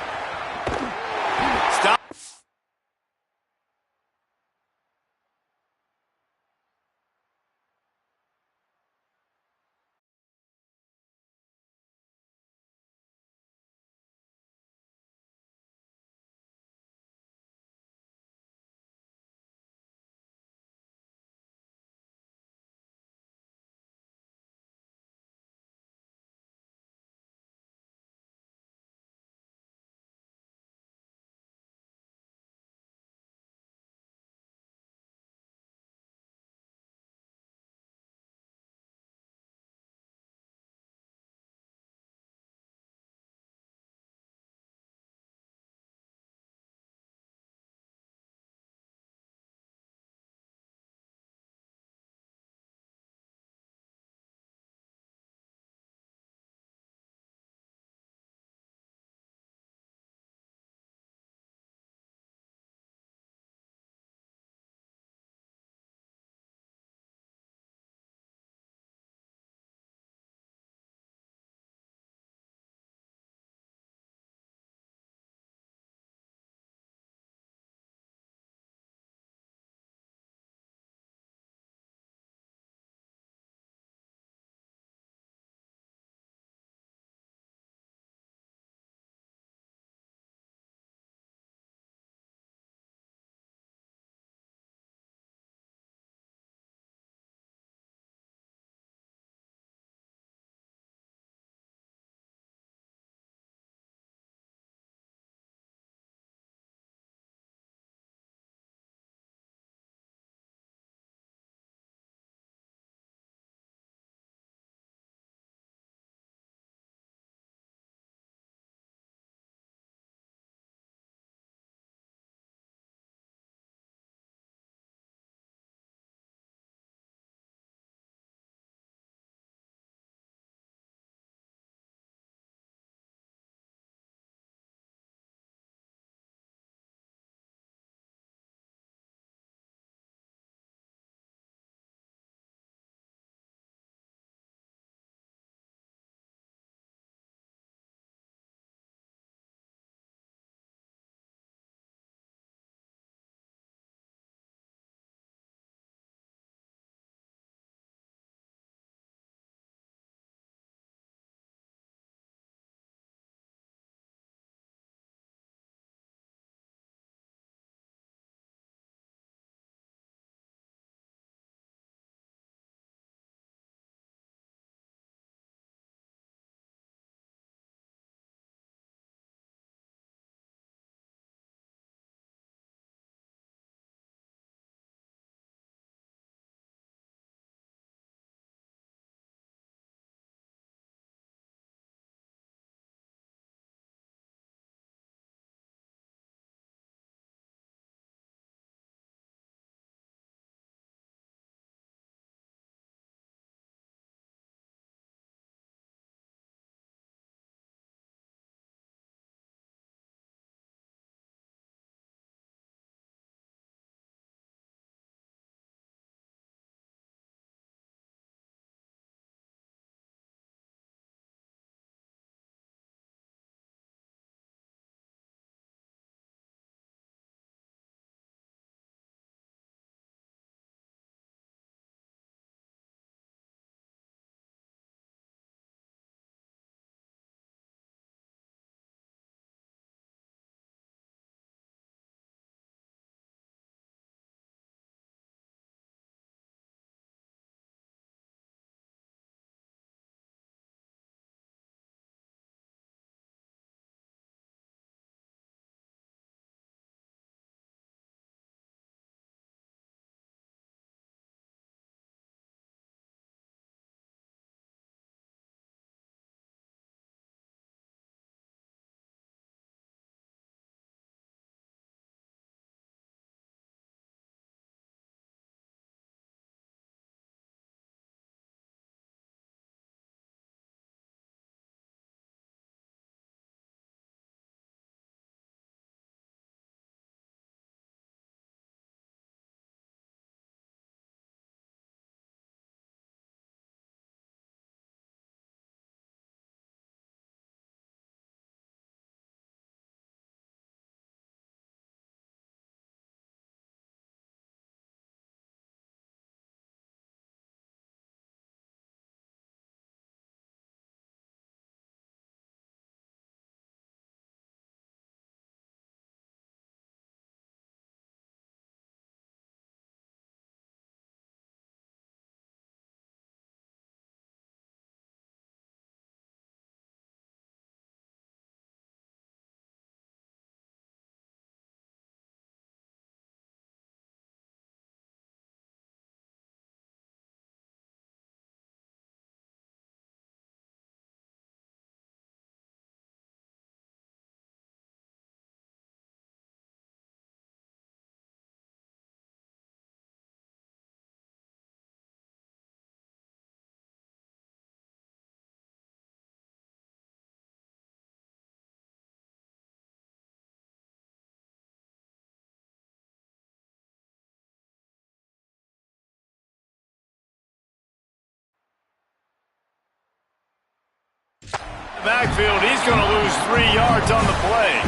Backfield, he's going to lose 3 yards on the play.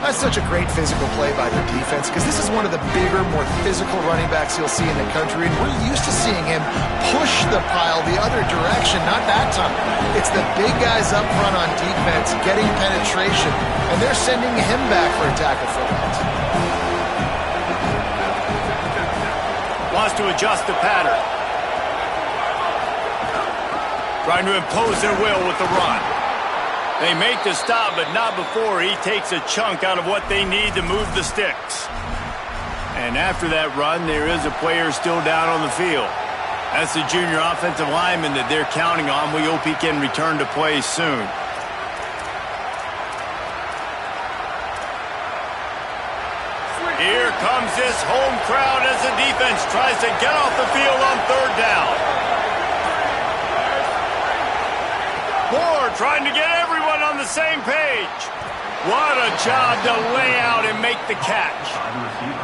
That's such a great physical play by their defense because this is one of the bigger, more physical running backs you'll see in the country, and we're used to seeing him push the pile the other direction, not that time. It's the big guys up front on defense getting penetration, and they're sending him back for a tackle for loss. Wants to adjust the pattern. Trying to impose their will with the run. They make the stop, but not before he takes a chunk out of what they need to move the sticks. And after that run, there is a player still down on the field. That's the junior offensive lineman that they're counting on. We hope he can return to play soon. Here comes this home crowd as the defense tries to get off the field on 3rd down. Moore trying to get everyone on the same page. What a job to lay out and make the catch.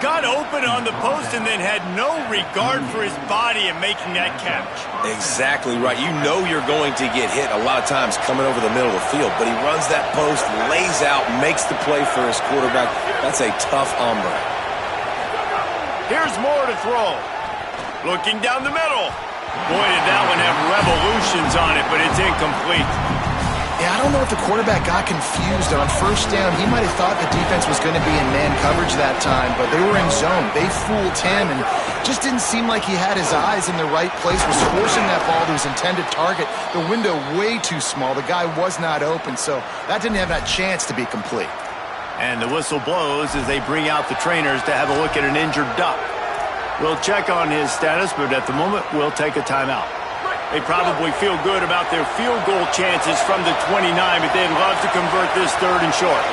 Got open on the post and then had no regard for his body in making that catch. Exactly right. You know you're going to get hit a lot of times coming over the middle of the field, but he runs that post, lays out, makes the play for his quarterback. That's a tough hombre. Here's Moore to throw. Looking down the middle. Boy, did that one have revolutions on it, but it's incomplete. Yeah, I don't know if the quarterback got confused on 1st down. He might have thought the defense was going to be in man coverage that time, but they were in zone. They fooled him and just didn't seem like he had his eyes in the right place, was forcing that ball to his intended target. The window way too small. The guy was not open, so that didn't have that chance to be complete. And the whistle blows as they bring out the trainers to have a look at an injured Duck. We'll check on his status, but at the moment, we'll take a timeout. They probably feel good about their field goal chances from the 29, but they'd love to convert this 3rd and short.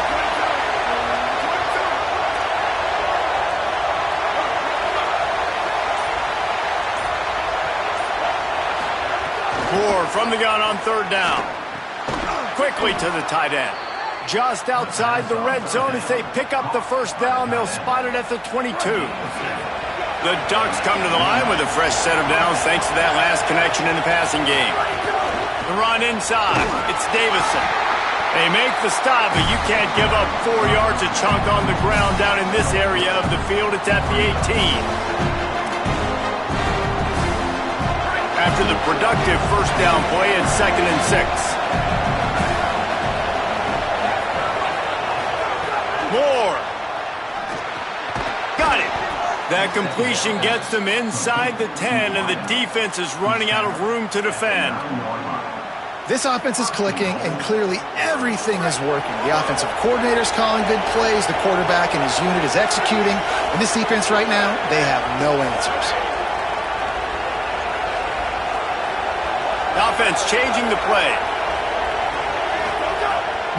Moore from the gun on 3rd down. Quickly to the tight end. Just outside the red zone as they pick up the 1st down. They'll spot it at the 22. The Ducks come to the line with a fresh set of downs thanks to that last connection in the passing game. The run inside. It's Davison. They make the stop, but you can't give up 4 yards a chunk on the ground down in this area of the field. It's at the 18. After the productive 1st down play, it's 2nd and 6. Moore. Got it. That completion gets them inside the 10, and the defense is running out of room to defend. This offense is clicking, and clearly everything is working. The offensive coordinator's calling good plays, the quarterback and his unit is executing, and this defense right now, they have no answers. The offense changing the play.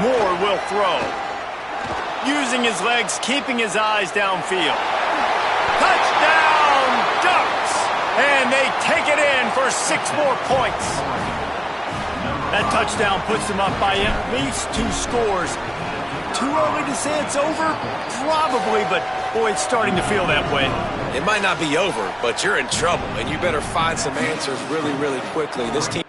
Moore will throw. Using his legs, keeping his eyes downfield. Touchdown, Ducks! And they take it in for 6 more points. That touchdown puts them up by at least 2 scores. Too early to say it's over? Probably, but boy, it's starting to feel that way. It might not be over, but you're in trouble, and you better find some answers really, really quickly. This team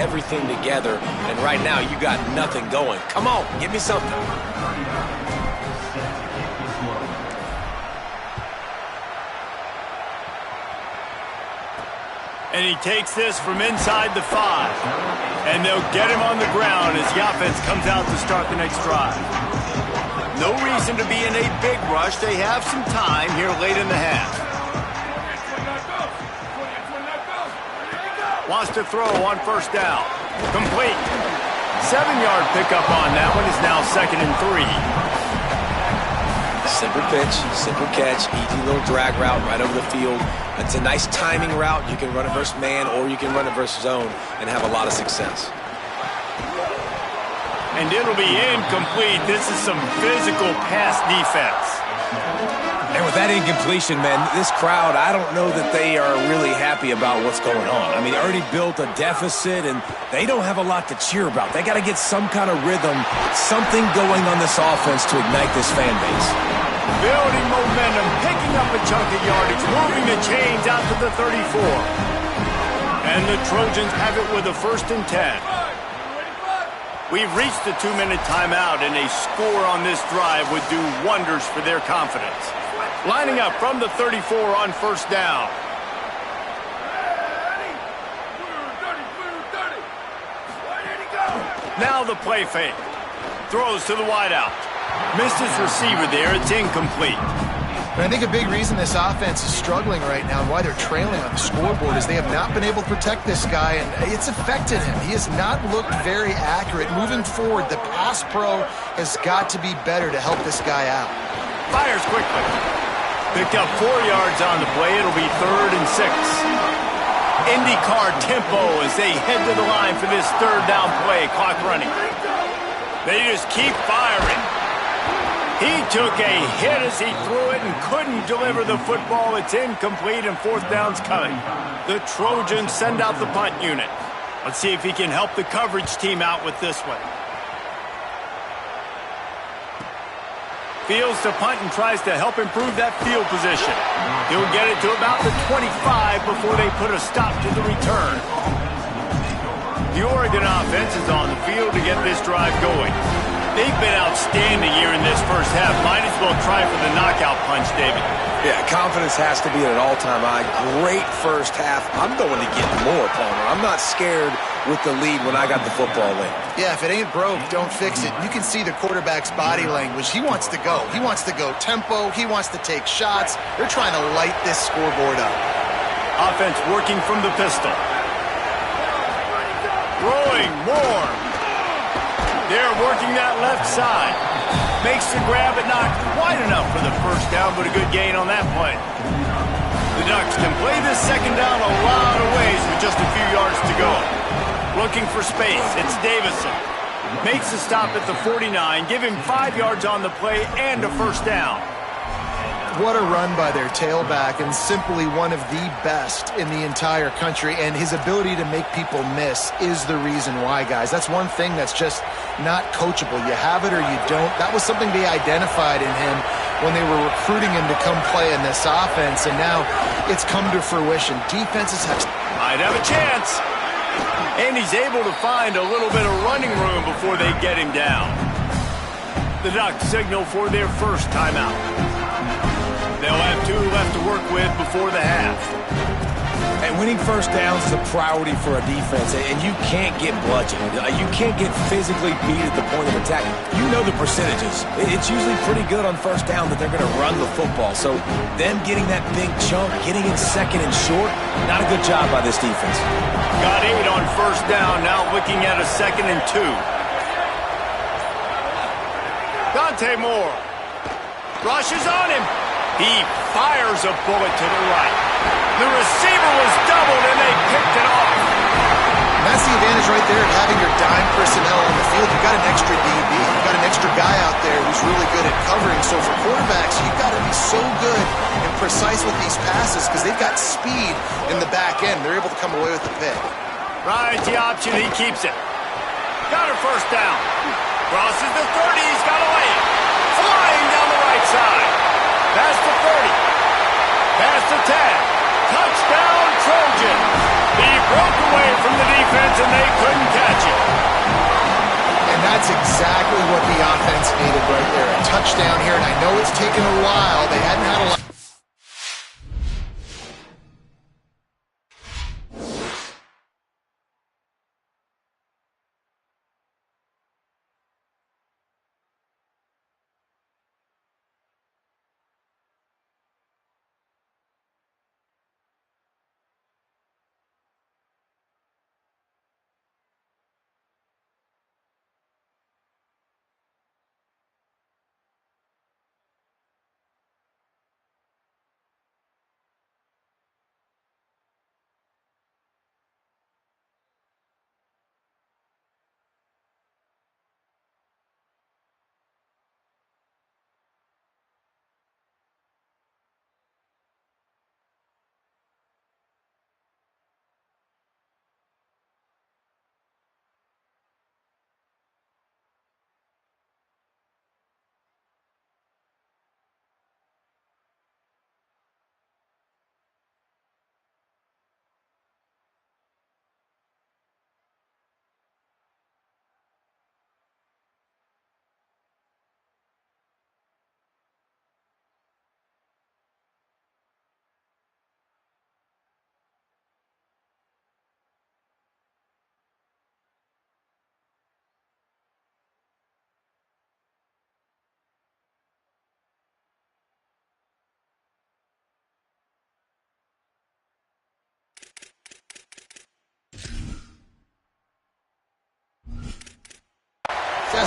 everything together, and right now you got nothing going. Come on, give me something. And he takes this from inside the 5. And they'll get him on the ground as the offense comes out to start the next drive. No reason to be in a big rush. They have some time here late in the half. Wants to throw on first down. Complete. 7-yard pickup on that one is now 2nd and 3. Simple pitch, simple catch, easy little drag route right over the field. It's a nice timing route. You can run it versus man or you can run it versus zone and have a lot of success. And it'll be incomplete. This is some physical pass defense. And with that incompletion, man, this crowd, I don't know that they are really happy about what's going on. I mean, they already built a deficit, and they don't have a lot to cheer about. They got to get some kind of rhythm, something going on this offense to ignite this fan base. Building momentum, picking up a chunk of yardage, moving the chains out to the 34. And the Trojans have it with a 1st and 10. We've reached the 2-minute timeout, and a score on this drive would do wonders for their confidence. Lining up from the 34 on first down. Now the play fake. Throws to the wideout. Missed his receiver there. It's incomplete. And I think a big reason this offense is struggling right now and why they're trailing on the scoreboard is they have not been able to protect this guy, and it's affected him. He has not looked very accurate. Moving forward, the pass pro has got to be better to help this guy out. Fires quickly. Picked up 4 yards on the play. It'll be 3rd and 6. IndyCar tempo as they head to the line for this 3rd down play. Clock running. They just keep firing. He took a hit as he threw it and couldn't deliver the football. It's incomplete and 4th down's coming. The Trojans send out the punt unit. Let's see if he can help the coverage team out with this one. Fields to punt and tries to help improve that field position. He'll get it to about the 25 before they put a stop to the return. The Oregon offense is on the field to get this drive going. They've been outstanding here in this first half. Might as well try for the knockout punch, David. Yeah, confidence has to be at an all-time high. Great first half. I'm going to get more, Palmer. I'm not scared with the lead when I got the football in. Yeah, if it ain't broke, don't fix it. You can see the quarterback's body language. He wants to go. He wants to go tempo. He wants to take shots. They're trying to light this scoreboard up. Offense working from the pistol. Throwing more. They're working that left side. Makes the grab, but not quite enough for the first down, but a good gain on that play. The Ducks can play this 2nd down a lot of ways with just a few yards to go. Looking for space. It's Davison. Makes the stop at the 49. Give him 5 yards on the play and a first down. What a run by their tailback, and simply one of the best in the entire country, and his ability to make people miss is the reason why, guys. That's one thing that's just not coachable. You have it or you don't. That was something they identified in him when they were recruiting him to come play in this offense, and now it's come to fruition. Defenses have... Might have a chance. And he's able to find a little bit of running room before they get him down. The Ducks signal for their first timeout. They'll have 2 left to work with before the half. And winning first downs is a priority for a defense, and you can't get bludgeoned. You can't get physically beat at the point of attack. You know the percentages. It's usually pretty good on first down that they're going to run the football. So them getting that big chunk, getting it 2nd and short, not a good job by this defense. Got 8 on first down, now looking at a 2nd and 2. Dante Moore rushes on him. He fires a bullet to the right. The receiver was doubled, and they picked it off. And that's the advantage right there of having your dime personnel on the field. You've got an extra DB. You've got an extra guy out there who's really good at covering. So for quarterbacks, you've got to be so good and precise with these passes because they've got speed in the back end. They're able to come away with the pick. Right, the option. He keeps it. Got a first down. Crosses the 30. He's got to lay it. Flying down the right side. Past the 30. Past the 10. Touchdown, Trojans. He broke away from the defense. defense, and they couldn't catch it. And that's exactly what the offense needed right there. A touchdown here, and I know it's taken a while. They hadn't had a lot.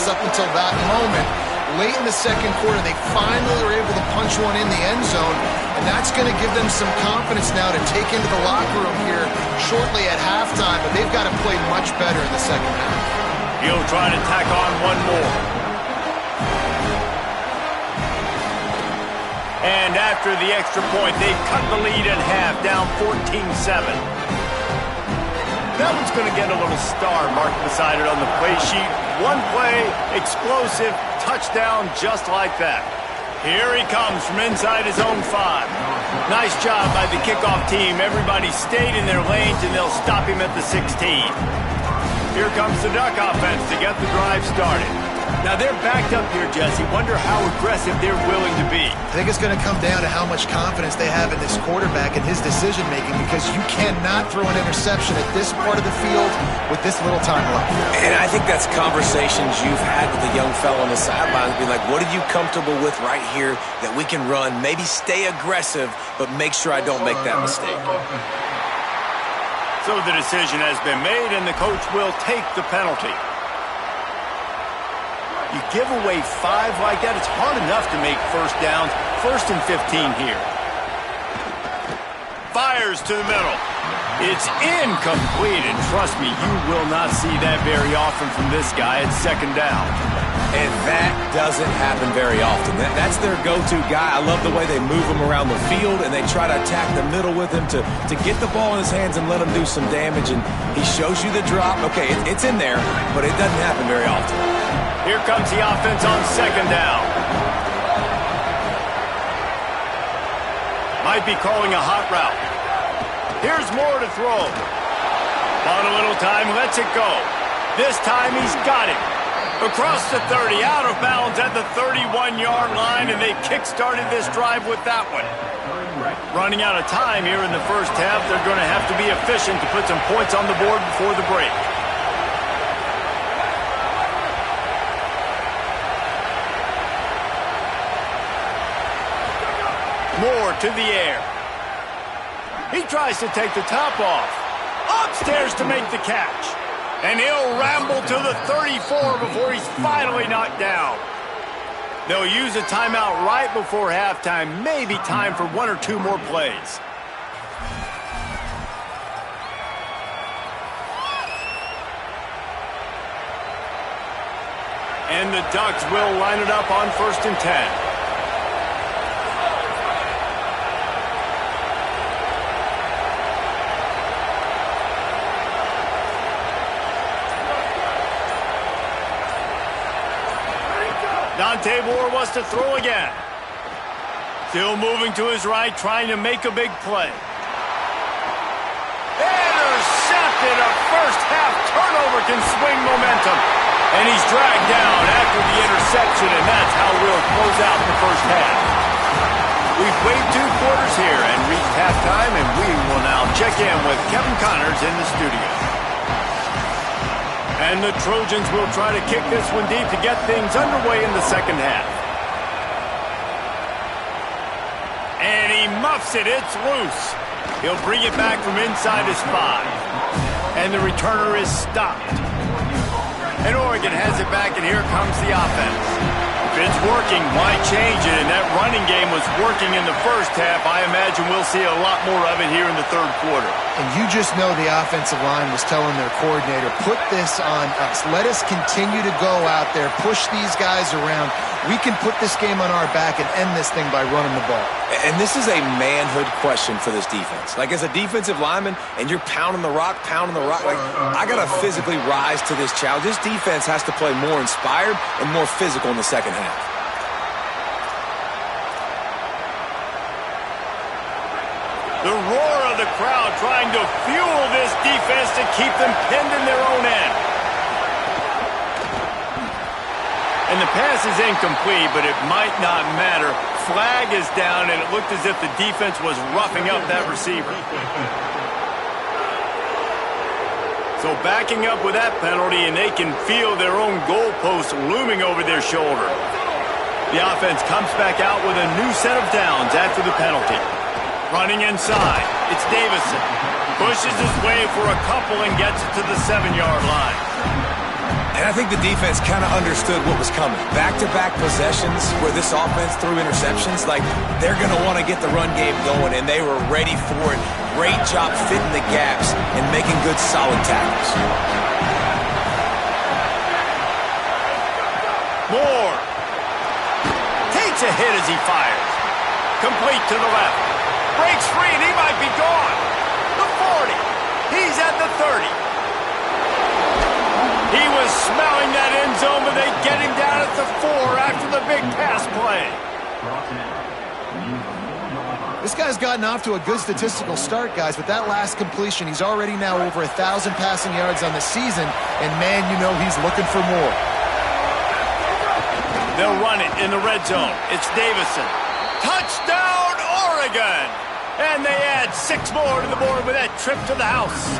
Up until that moment, late in the second quarter, they finally were able to punch one in the end zone, and that's going to give them some confidence now to take into the locker room here shortly at halftime, but they've got to play much better in the second half. He'll try to tack on one more. And after the extra point, they've cut the lead in half, down 14-7. That one's going to get a little star marked beside it on the play sheet. One play, explosive, touchdown just like that. Here he comes from inside his own 5. Nice job by the kickoff team. Everybody stayed in their lanes, and they'll stop him at the 16. Here comes the Duck offense to get the drive started. Now they're backed up here, Jesse. Wonder how aggressive they're willing to be. I think it's going to come down to how much confidence they have in this quarterback and his decision-making, because you cannot throw an interception at this part of the field with this little time left. And I think that's conversations you've had with the young fellow on the sidelines, being like, what are you comfortable with right here that we can run? Maybe stay aggressive, but make sure I don't make that mistake. So the decision has been made, and the coach will take the penalty. You give away 5 like that, it's hard enough to make first downs. 1st and 15 here. Fires to the middle. It's incomplete, and trust me, you will not see that very often from this guy. It's 2nd down. And that doesn't happen very often. That's their go-to guy. I love the way they move him around the field, and they try to attack the middle with him to get the ball in his hands and let him do some damage. And he shows you the drop. Okay, it's in there, but it doesn't happen very often. Here comes the offense on 2nd down. Might be calling a hot route. Here's Moore to throw. Bought a little time, lets it go. This time he's got it. Across the 30, out of bounds at the 31-yard line, and they kick-started this drive with that one. Running out of time here in the first half, they're going to have to be efficient to put some points on the board before the break. Moore to the air. He tries to take the top off. Upstairs to make the catch. And he'll ramble to the 34 before he's finally knocked down. They'll use a timeout right before halftime. Maybe time for 1 or 2 more plays. And the Ducks will line it up on 1st and 10. Dante Moore wants to throw again. Still moving to his right, trying to make a big play. Intercepted, a first half receiver can swing momentum. And he's dragged down after the interception, and that's how we'll close out the first half. We've played 2 quarters here and reached halftime, and we will now check in with Kevin Connors in the studio. And the Trojans will try to kick this one deep to get things underway in the second half. And he muffs it. It's loose. He'll bring it back from inside his 5. And the returner is stopped. And Oregon has it back, and here comes the offense. If it's working, why change it? And that running game was working in the first half. I imagine we'll see a lot more of it here in the third quarter. And you just know the offensive line was telling their coordinator, put this on us. Let us continue to go out there, push these guys around. We can put this game on our back and end this thing by running the ball. And this is a manhood question for this defense. Like, as a defensive lineman, and you're pounding the rock, like, I got to physically rise to this challenge. This defense has to play more inspired and more physical in the second half. The roar of the crowd trying to fuel this defense to keep them pinned in their own end. And the pass is incomplete, but it might not matter. Flag is down, and it looked as if the defense was roughing up that receiver. So backing up with that penalty, and they can feel their own goalpost looming over their shoulder. The offense comes back out with a new set of downs after the penalty. Running inside, it's Davison. Pushes his way for a couple and gets it to the 7-yard line. And I think the defense kind of understood what was coming. Back-to-back possessions where this offense threw interceptions, like, they're going to want to get the run game going, and they were ready for it. Great job fitting the gaps and making good, solid tackles. Moore takes a hit as he fires. Complete to the left. Breaks free, and he might be gone. The 40. He's at the 30. He was smelling that end zone, but they get him down at the 4 after the big pass play. This guy's gotten off to a good statistical start, guys. With that last completion, he's already now over 1,000 passing yards on the season, and man, you know he's looking for more. They'll run it in the red zone. It's Davison. Touchdown, Oregon! And they add 6 more to the board with that trip to the house.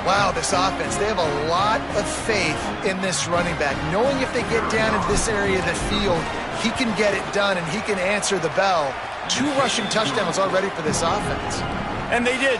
Wow, this offense, they have a lot of faith in this running back. Knowing if they get down into this area of the field, he can get it done and he can answer the bell. 2 rushing touchdowns already for this offense. And they did.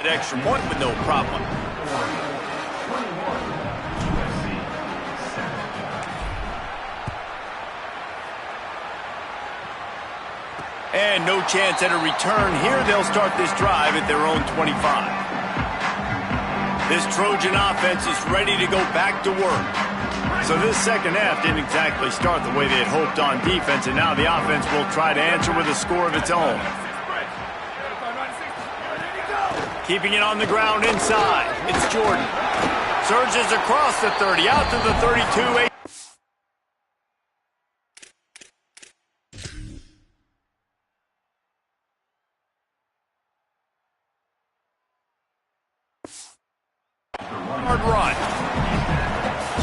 An extra point with no problem. And no chance at a return here. They'll start this drive at their own 25. This Trojan offense is ready to go back to work. So this second half didn't exactly start the way they had hoped on defense, and now the offense will try to answer with a score of its own. Keeping it on the ground inside. It's Jordan. Surges across the 30, out to the 32. Hard run.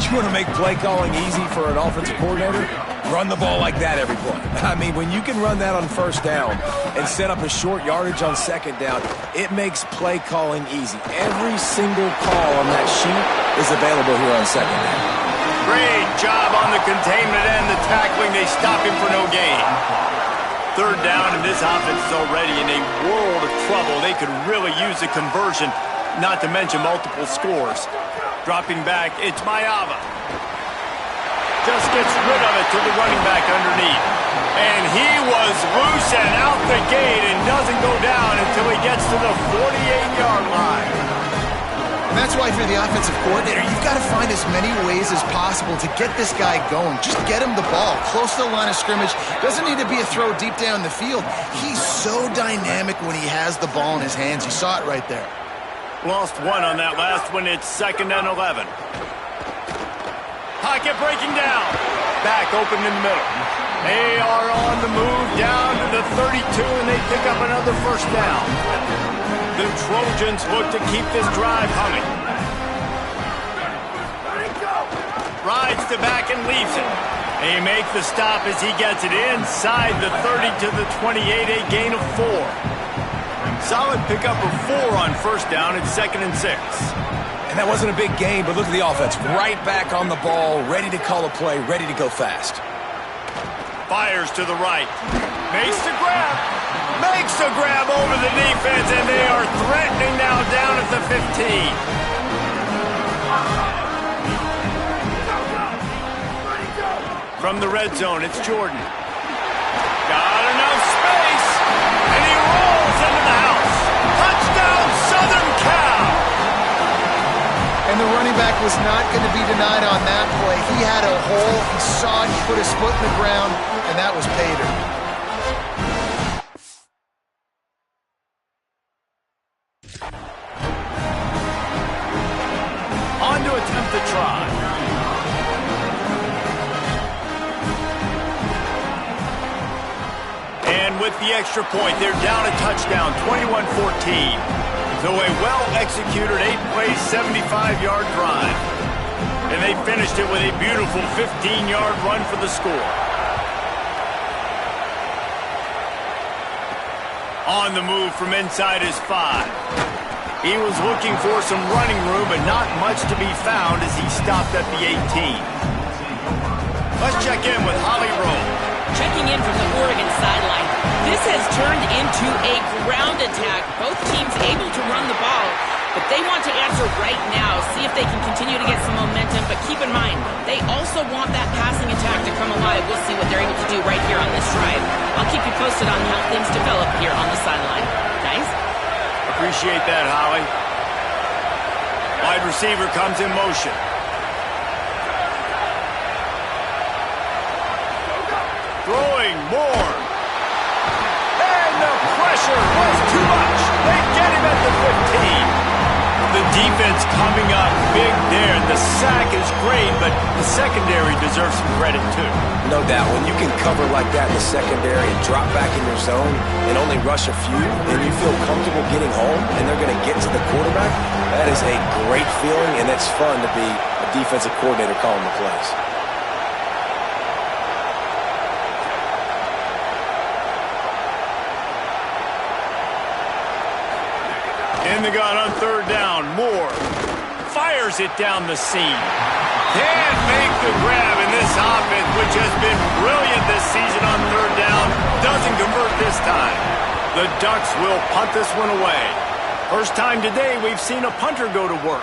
You want to make play calling easy for an offensive coordinator? Run the ball like that every play. I mean, when you can run that on first down and set up a short yardage on second down, it makes play calling easy. Every single call on that sheet is available here on second down. Great job on the containment and the tackling. They stop him for no gain. Third down, and this offense is already in a world of trouble. They could really use a conversion, not to mention multiple scores. Dropping back, it's Mayava. Just gets rid of it to the running back underneath. And he was loose and out the gate and doesn't go down until he gets to the 48-yard line. And that's why for the offensive coordinator, you've got to find as many ways as possible to get this guy going. Just get him the ball close to the line of scrimmage. Doesn't need to be a throw deep down the field. He's so dynamic when he has the ball in his hands. You saw it right there. Lost one on that last one. It's 2nd and 11. Pocket breaking down. Back open in the middle. They are on the move down to the 32, and they pick up another first down. The Trojans look to keep this drive humming. Rides to back and leaves it. They make the stop as he gets it inside the 30 to the 28, a gain of 4. Solid pickup of 4 on first down. It's 2nd and 6. And that wasn't a big gain, but look at the offense. Right back on the ball, ready to call a play, ready to go fast. Fires to the right. Makes the grab. Makes a grab over the defense, and they are threatening now down at the 15. From the red zone, it's Jordan. Got enough space, and he rolls into the house. Touchdown, Southern Cal! And the running back was not going to be denied on that play. He had a hole, he saw it, he put his foot in the ground, and that was pay dirt. On to attempt the try. And with the extra point, they're down a touchdown, 21-14. So a well-executed 8-play, 75-yard drive. And they finished it with a beautiful 15-yard run for the score. On the move from inside his 5. He was looking for some running room, but not much to be found as he stopped at the 18. Let's check in with Holly Rowe. Checking in from the Oregon sideline. This has turned into a ground attack. Both teams able to run the ball, but they want to answer right now, see if they can continue to get some momentum. But keep in mind, they also want that passing attack to come alive. We'll see what they're able to do right here on this drive. I'll keep you posted on how things develop here on the sideline. Guys? Appreciate that, Holly. Wide receiver comes in motion. Throwing more. And the pressure was too much. They get him at the 15. The defense coming up big there. The sack is great, but the secondary deserves some credit too. No doubt. When you can cover like that in the secondary and drop back in your zone and only rush a few, and you feel comfortable getting home and they're going to get to the quarterback, that is a great feeling, and it's fun to be a defensive coordinator calling the plays. In the gun on third down, Moore fires it down the seam. Can't make the grab in this offense, which has been brilliant this season on third down. Doesn't convert this time. The Ducks will punt this one away. First time today we've seen a punter go to work.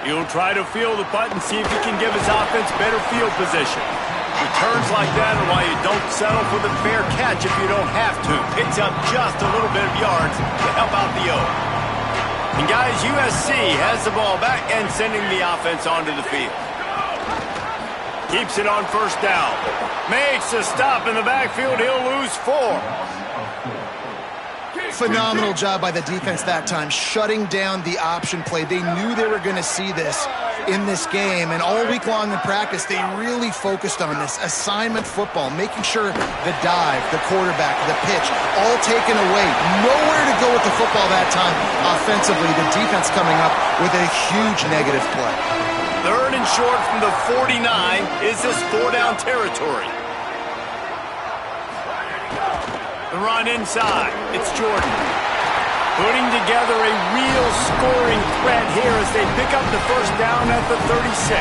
He'll try to field the punt and see if he can give his offense better field position. Returns like that are why you don't settle for the fair catch if you don't have to. Picks up just a little bit of yards to help out the O. And guys, USC has the ball back and sending the offense onto the field. Keeps it on first down. Makes a stop in the backfield. He'll lose 4. Phenomenal job by the defense that time, shutting down the option play. They knew they were going to see this in this game, and all week long in practice, they really focused on this assignment football, making sure the dive, the quarterback, the pitch, all taken away. Nowhere to go with the football that time offensively. The defense coming up with a huge negative play. 3rd and short from the 49. Is this 4-down territory? The run inside. It's Jordan. Putting together a real scoring threat here as they pick up the first down at the 36.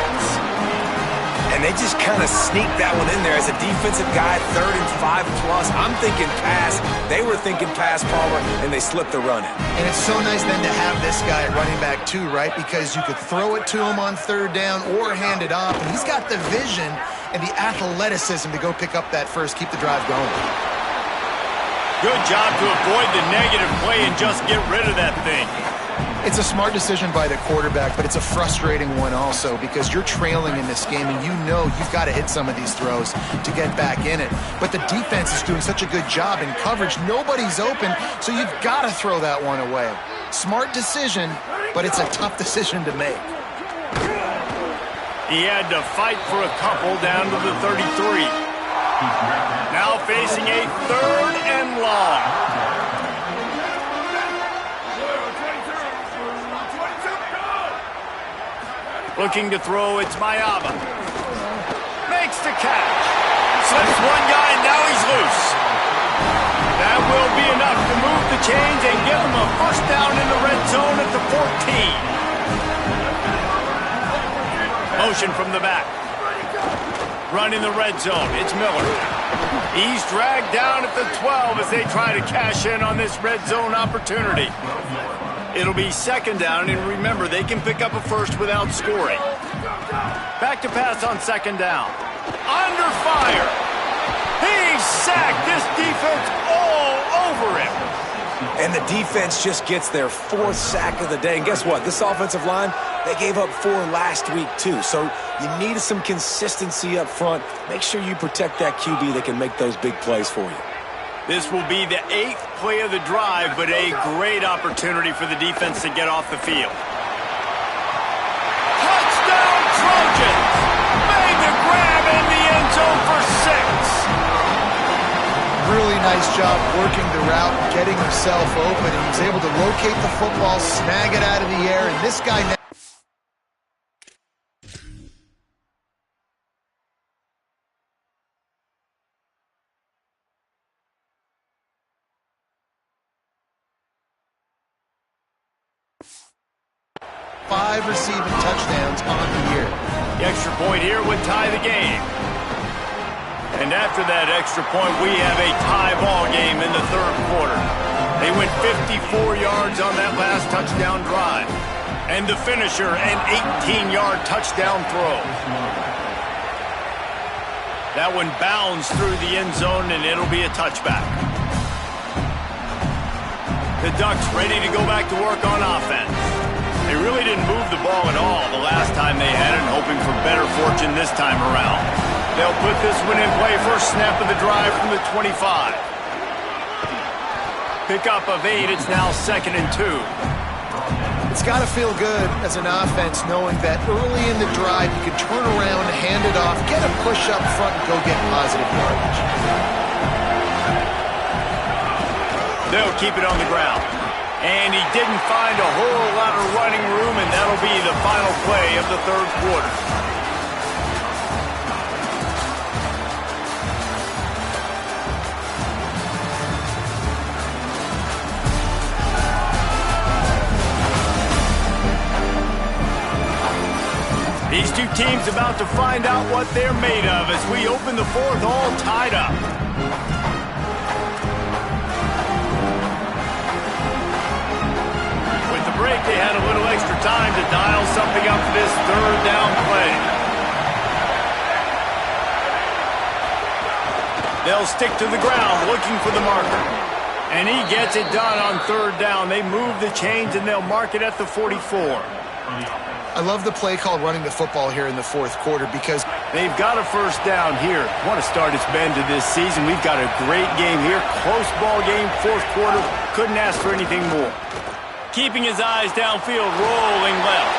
And they just kind of sneaked that one in there as a defensive guy, 3rd and 5+. I'm thinking pass. They were thinking pass, Palmer, and they slipped the run in. And it's so nice then to have this guy at running back too, right? Because you could throw it to him on 3rd down or hand it off. And he's got the vision and the athleticism to go pick up that first, keep the drive going. Good job to avoid the negative play and just get rid of that thing. It's a smart decision by the quarterback, but it's a frustrating one also because you're trailing in this game and you know you've got to hit some of these throws to get back in it. But the defense is doing such a good job in coverage. Nobody's open, so you've got to throw that one away. Smart decision, but it's a tough decision to make. He had to fight for a couple down to the 33. Now facing a 3rd and long. Looking to throw, it's Mayaba. Makes the catch. Slips one guy, and now he's loose. That will be enough to move the chains and give him a first down in the red zone at the 14. Motion from the back. Run in the red zone. It's Miller. He's dragged down at the 12 as they try to cash in on this red zone opportunity. It'll be 2nd down, and remember, they can pick up a first without scoring. Back to pass on 2nd down. Under fire. He's sacked. This defense all over him. And the defense just gets their 4th sack of the day. And guess what? This offensive line, they gave up 4 last week too. So you need some consistency up front. Make sure you protect that QB that can make those big plays for you. This will be the 8th play of the drive, but a great opportunity for the defense to get off the field. Touchdown Trojans! Made the grab in the end zone for 6. Really nice job working the route and getting himself open. He was able to locate the football, snag it out of the air, and this guy now 5 receiving touchdowns on the year. The extra point here would tie the game. And after that extra point, we have a tie ball game in the 3rd quarter. They went 54 yards on that last touchdown drive. And the finisher, an 18-yard touchdown throw. That one bounds through the end zone, and it'll be a touchback. The Ducks ready to go back to work on offense. They really didn't move the ball at all the last time they had it, hoping for better fortune this time around. They'll put this one in play, first snap of the drive from the 25. Pickup of 8, it's now 2nd and 2. It's got to feel good as an offense knowing that early in the drive you can turn around, hand it off, get a push up front, and go get positive yardage. They'll keep it on the ground. And he didn't find a whole lot of running room, and that'll be the final play of the 3rd quarter. These two teams about to find out what they're made of as we open the 4th all tied up. break, they had a little extra time to dial something up for this third down play. They'll stick to the ground looking for the marker. And he gets it done on third down. They move the chains, and they'll mark it at the 44. I love the play call running the football here in the fourth quarter because they've got a first down here. What a start it's been to this season. We've got a great game here. Close ball game, fourth quarter. Couldn't ask for anything more. Keeping his eyes downfield, rolling left.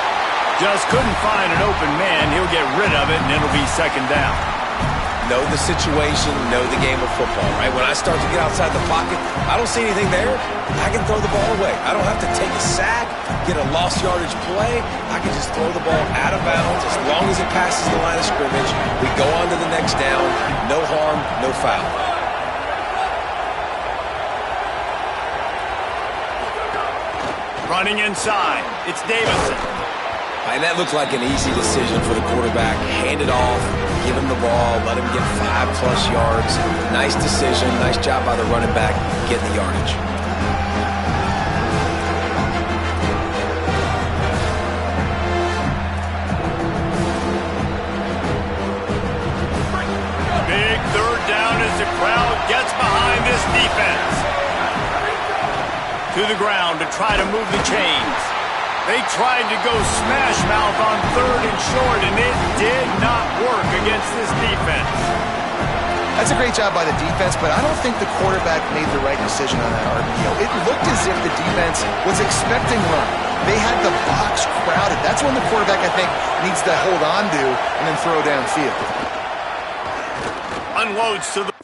Just couldn't find an open man. He'll get rid of it, and it'll be second down. Know the situation, know the game of football, right? When I start to get outside the pocket, I don't see anything there, I can throw the ball away. I don't have to take a sack, get a lost yardage play. I can just throw the ball out of bounds as long as it passes the line of scrimmage. We go on to the next down. No harm, no foul. Running inside, it's Davison. And that looked like an easy decision for the quarterback. Hand it off, give him the ball, let him get 5+ yards. Nice decision, nice job by the running back, getting the yardage. Big third down as the crowd gets behind this defense. To the ground to try to move the chains. They tried to go smash mouth on third and short, and it did not work against this defense. That's a great job by the defense, but I don't think the quarterback made the right decision on that RPO. It looked as if the defense was expecting run. They had the box crowded. That's when the quarterback, I think, needs to hold on to and then throw downfield. Unloads to the...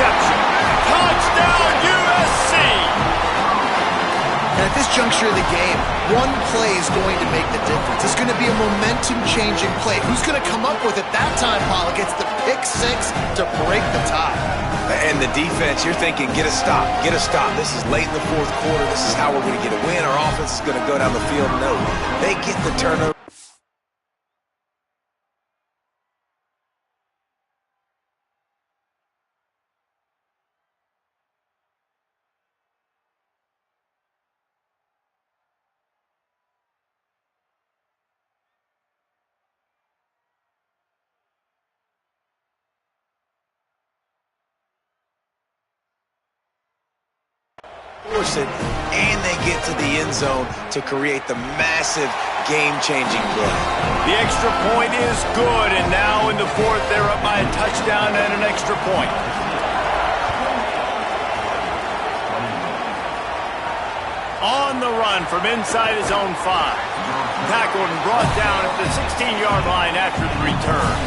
Touchdown, USC! And at this juncture of the game, one play is going to make the difference. It's going to be a momentum-changing play. Who's going to come up with it that time, Pollock? It's the pick six to break the tie. And the defense, you're thinking, get a stop, get a stop. This is late in the fourth quarter. This is how we're going to get a win. Our offense is going to go down the field. No, they get the turnover. Force it, and they get to the end zone to create the massive game-changing play. The extra point is good, and now in the fourth, they're up by a touchdown and an extra point. On the run from inside his own 5. Tackled and brought down at the 16-yard line after the return.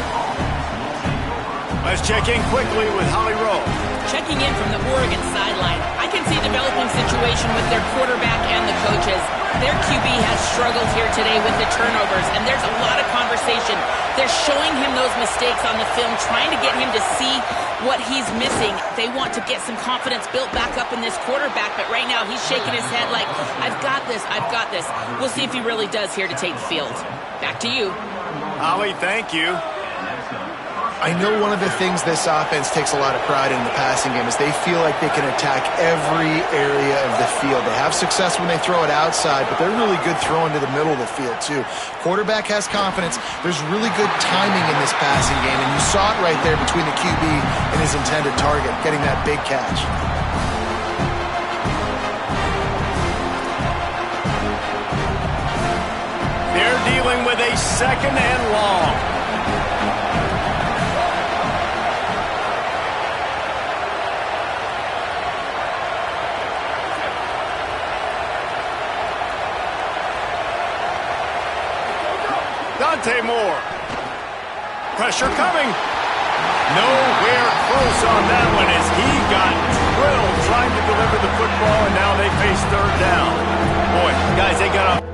Let's check in quickly with Holly Rowe. Checking in from the Oregon sideline, I can see a developing situation with their quarterback and the coaches. Their QB has struggled here today with the turnovers, and there's a lot of conversation. They're showing him those mistakes on the film, trying to get him to see what he's missing. They want to get some confidence built back up in this quarterback, but right now he's shaking his head like, I've got this, I've got this. We'll see if he really does here to take the field. Back to you. Holly, thank you. I know one of the things this offense takes a lot of pride in the passing game is they feel like they can attack every area of the field. They have success when they throw it outside, but they're really good throwing to the middle of the field too. Quarterback has confidence. There's really good timing in this passing game, and you saw it right there between the QB and his intended target, getting that big catch. They're dealing with a second and long. Dante Moore. Pressure coming. Nowhere close on that one as he got drilled trying to deliver the football, and now they face third down. Boy, guys, they got up.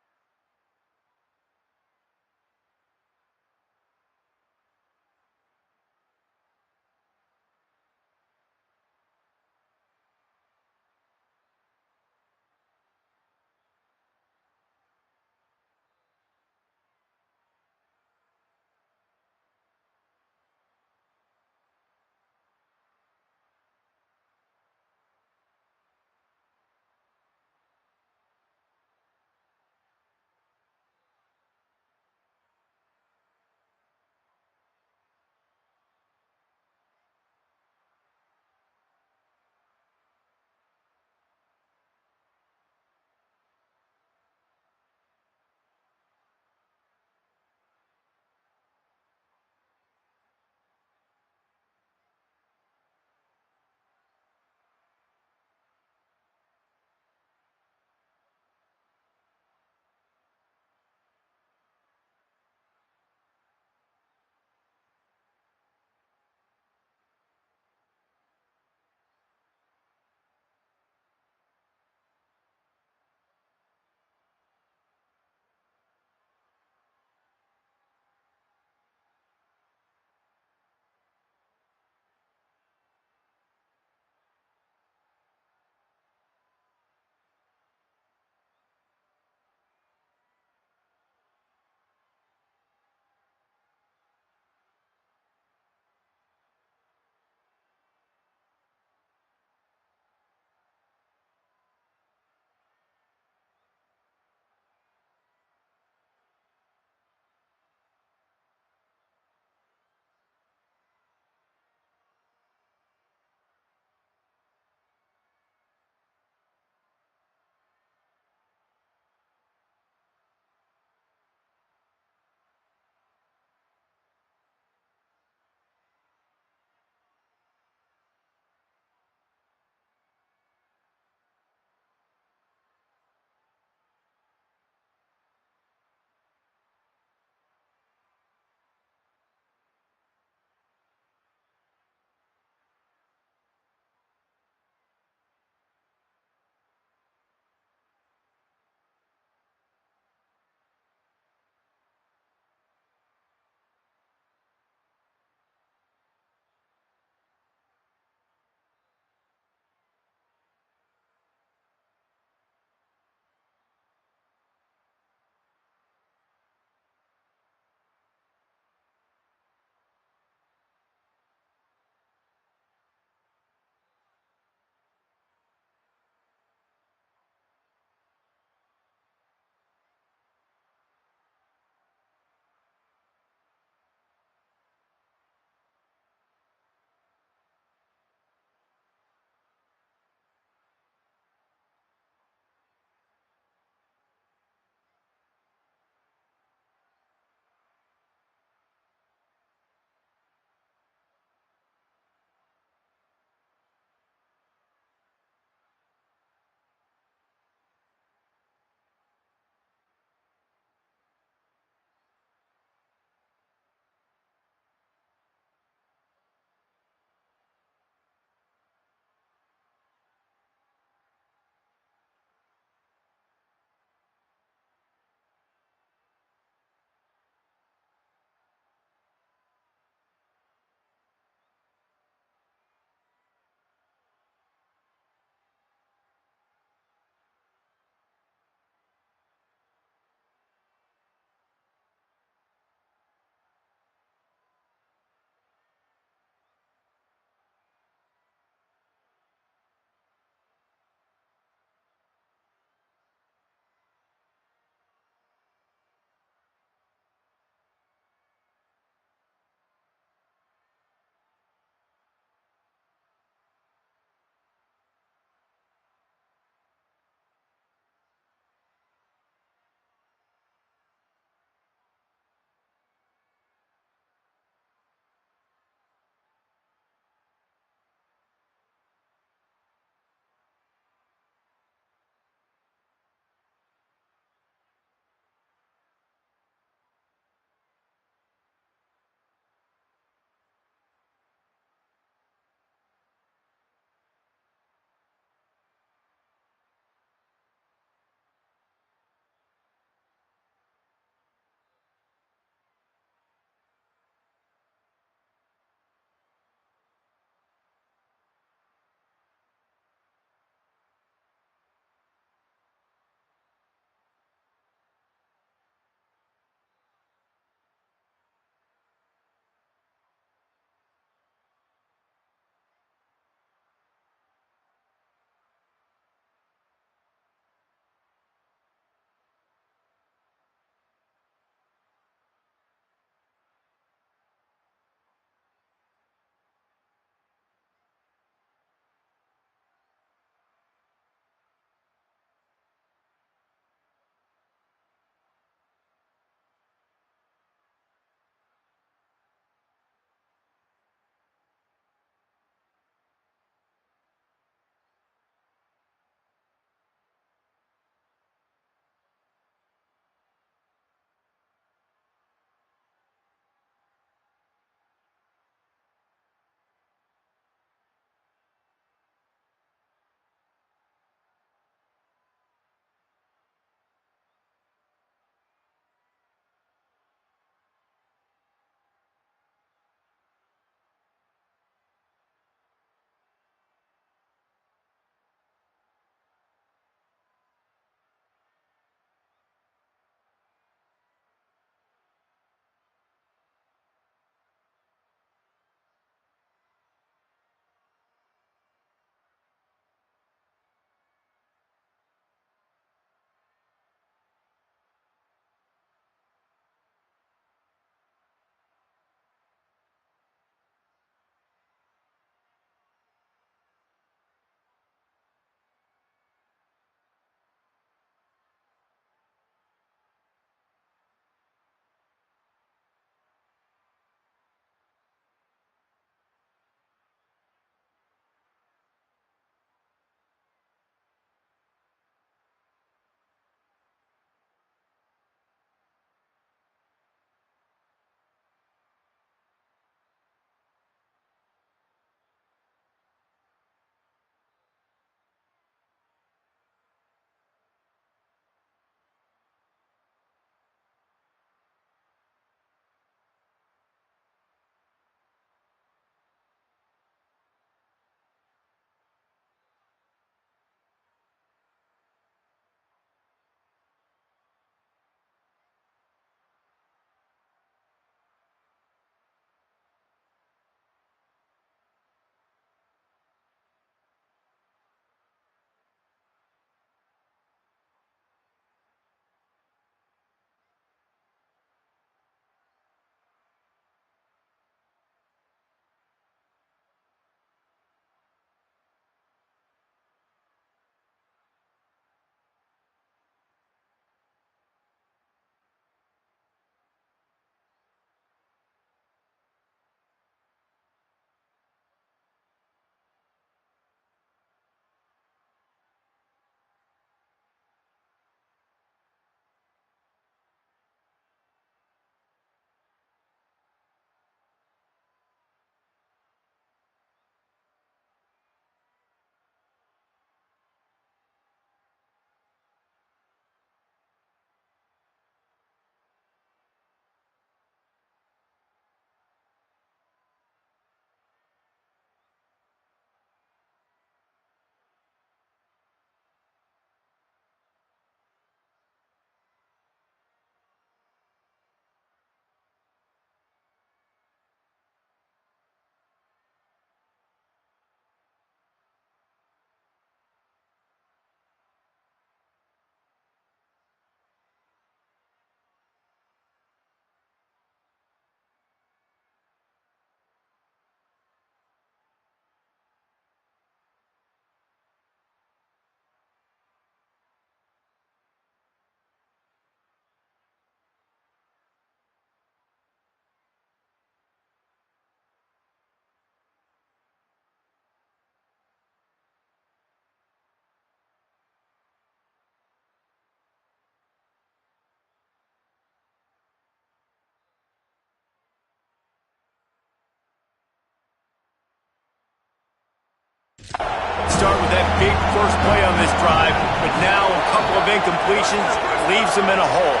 start with that big first play on this drive, but now a couple of incompletions leaves them in a hole.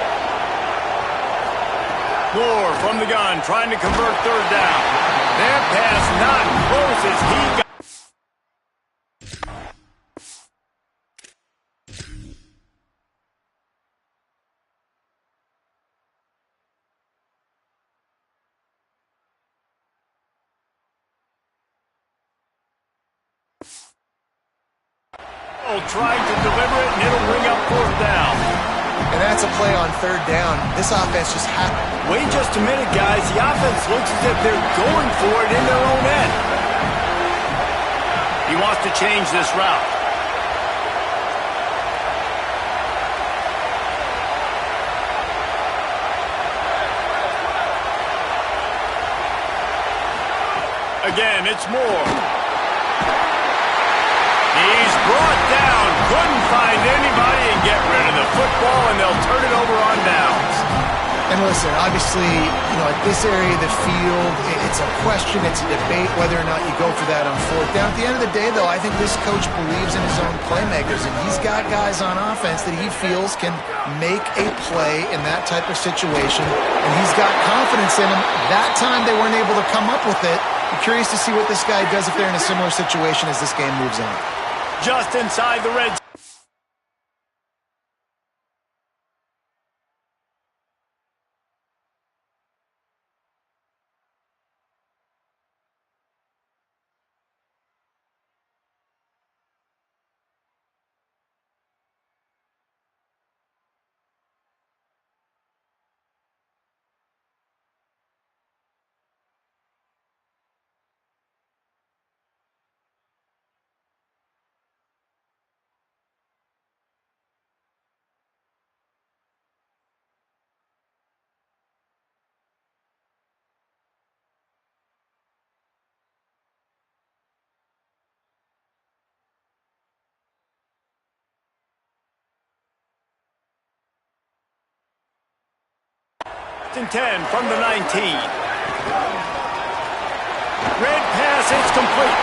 Moore from the gun, trying to convert third down. That pass not close as he got. Trying to deliver it, and it'll bring up fourth down. And that's a play on third down. This offense just happened. Wait just a minute, guys. The offense looks as if they're going for it in their own end. He wants to change this route. Again, it's Moore. He's brought down, couldn't find anybody and get rid of the football, and they'll turn it over on downs. And listen, obviously, at this area of the field, it's a question, it's a debate whether or not you go for that on fourth down. At the end of the day, though, I think this coach believes in his own playmakers, and he's got guys on offense that he feels can make a play in that type of situation, and he's got confidence in them. That time they weren't able to come up with it. I'm curious to see what this guy does if they're in a similar situation as this game moves on. Just inside the red zone. And 10 from the 19. Red pass, it's complete.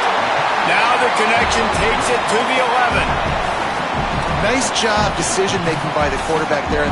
Now the connection takes it to the 11. Nice job decision-making by the quarterback there.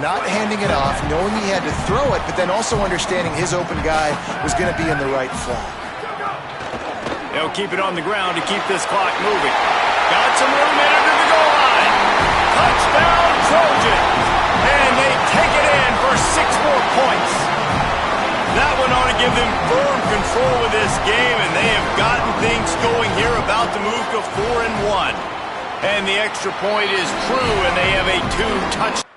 Not handing it off, knowing he had to throw it, but then also understanding his open guy was going to be in the right flat. They'll keep it on the ground to keep this clock moving. Got some room in under the goal line. Touchdown, Trojans. And they take it in for 6 more points. That one ought to give them firm control of this game, and they have gotten things going here, about to move to 4-1. And the extra point is true, and they have a 2-touchdown.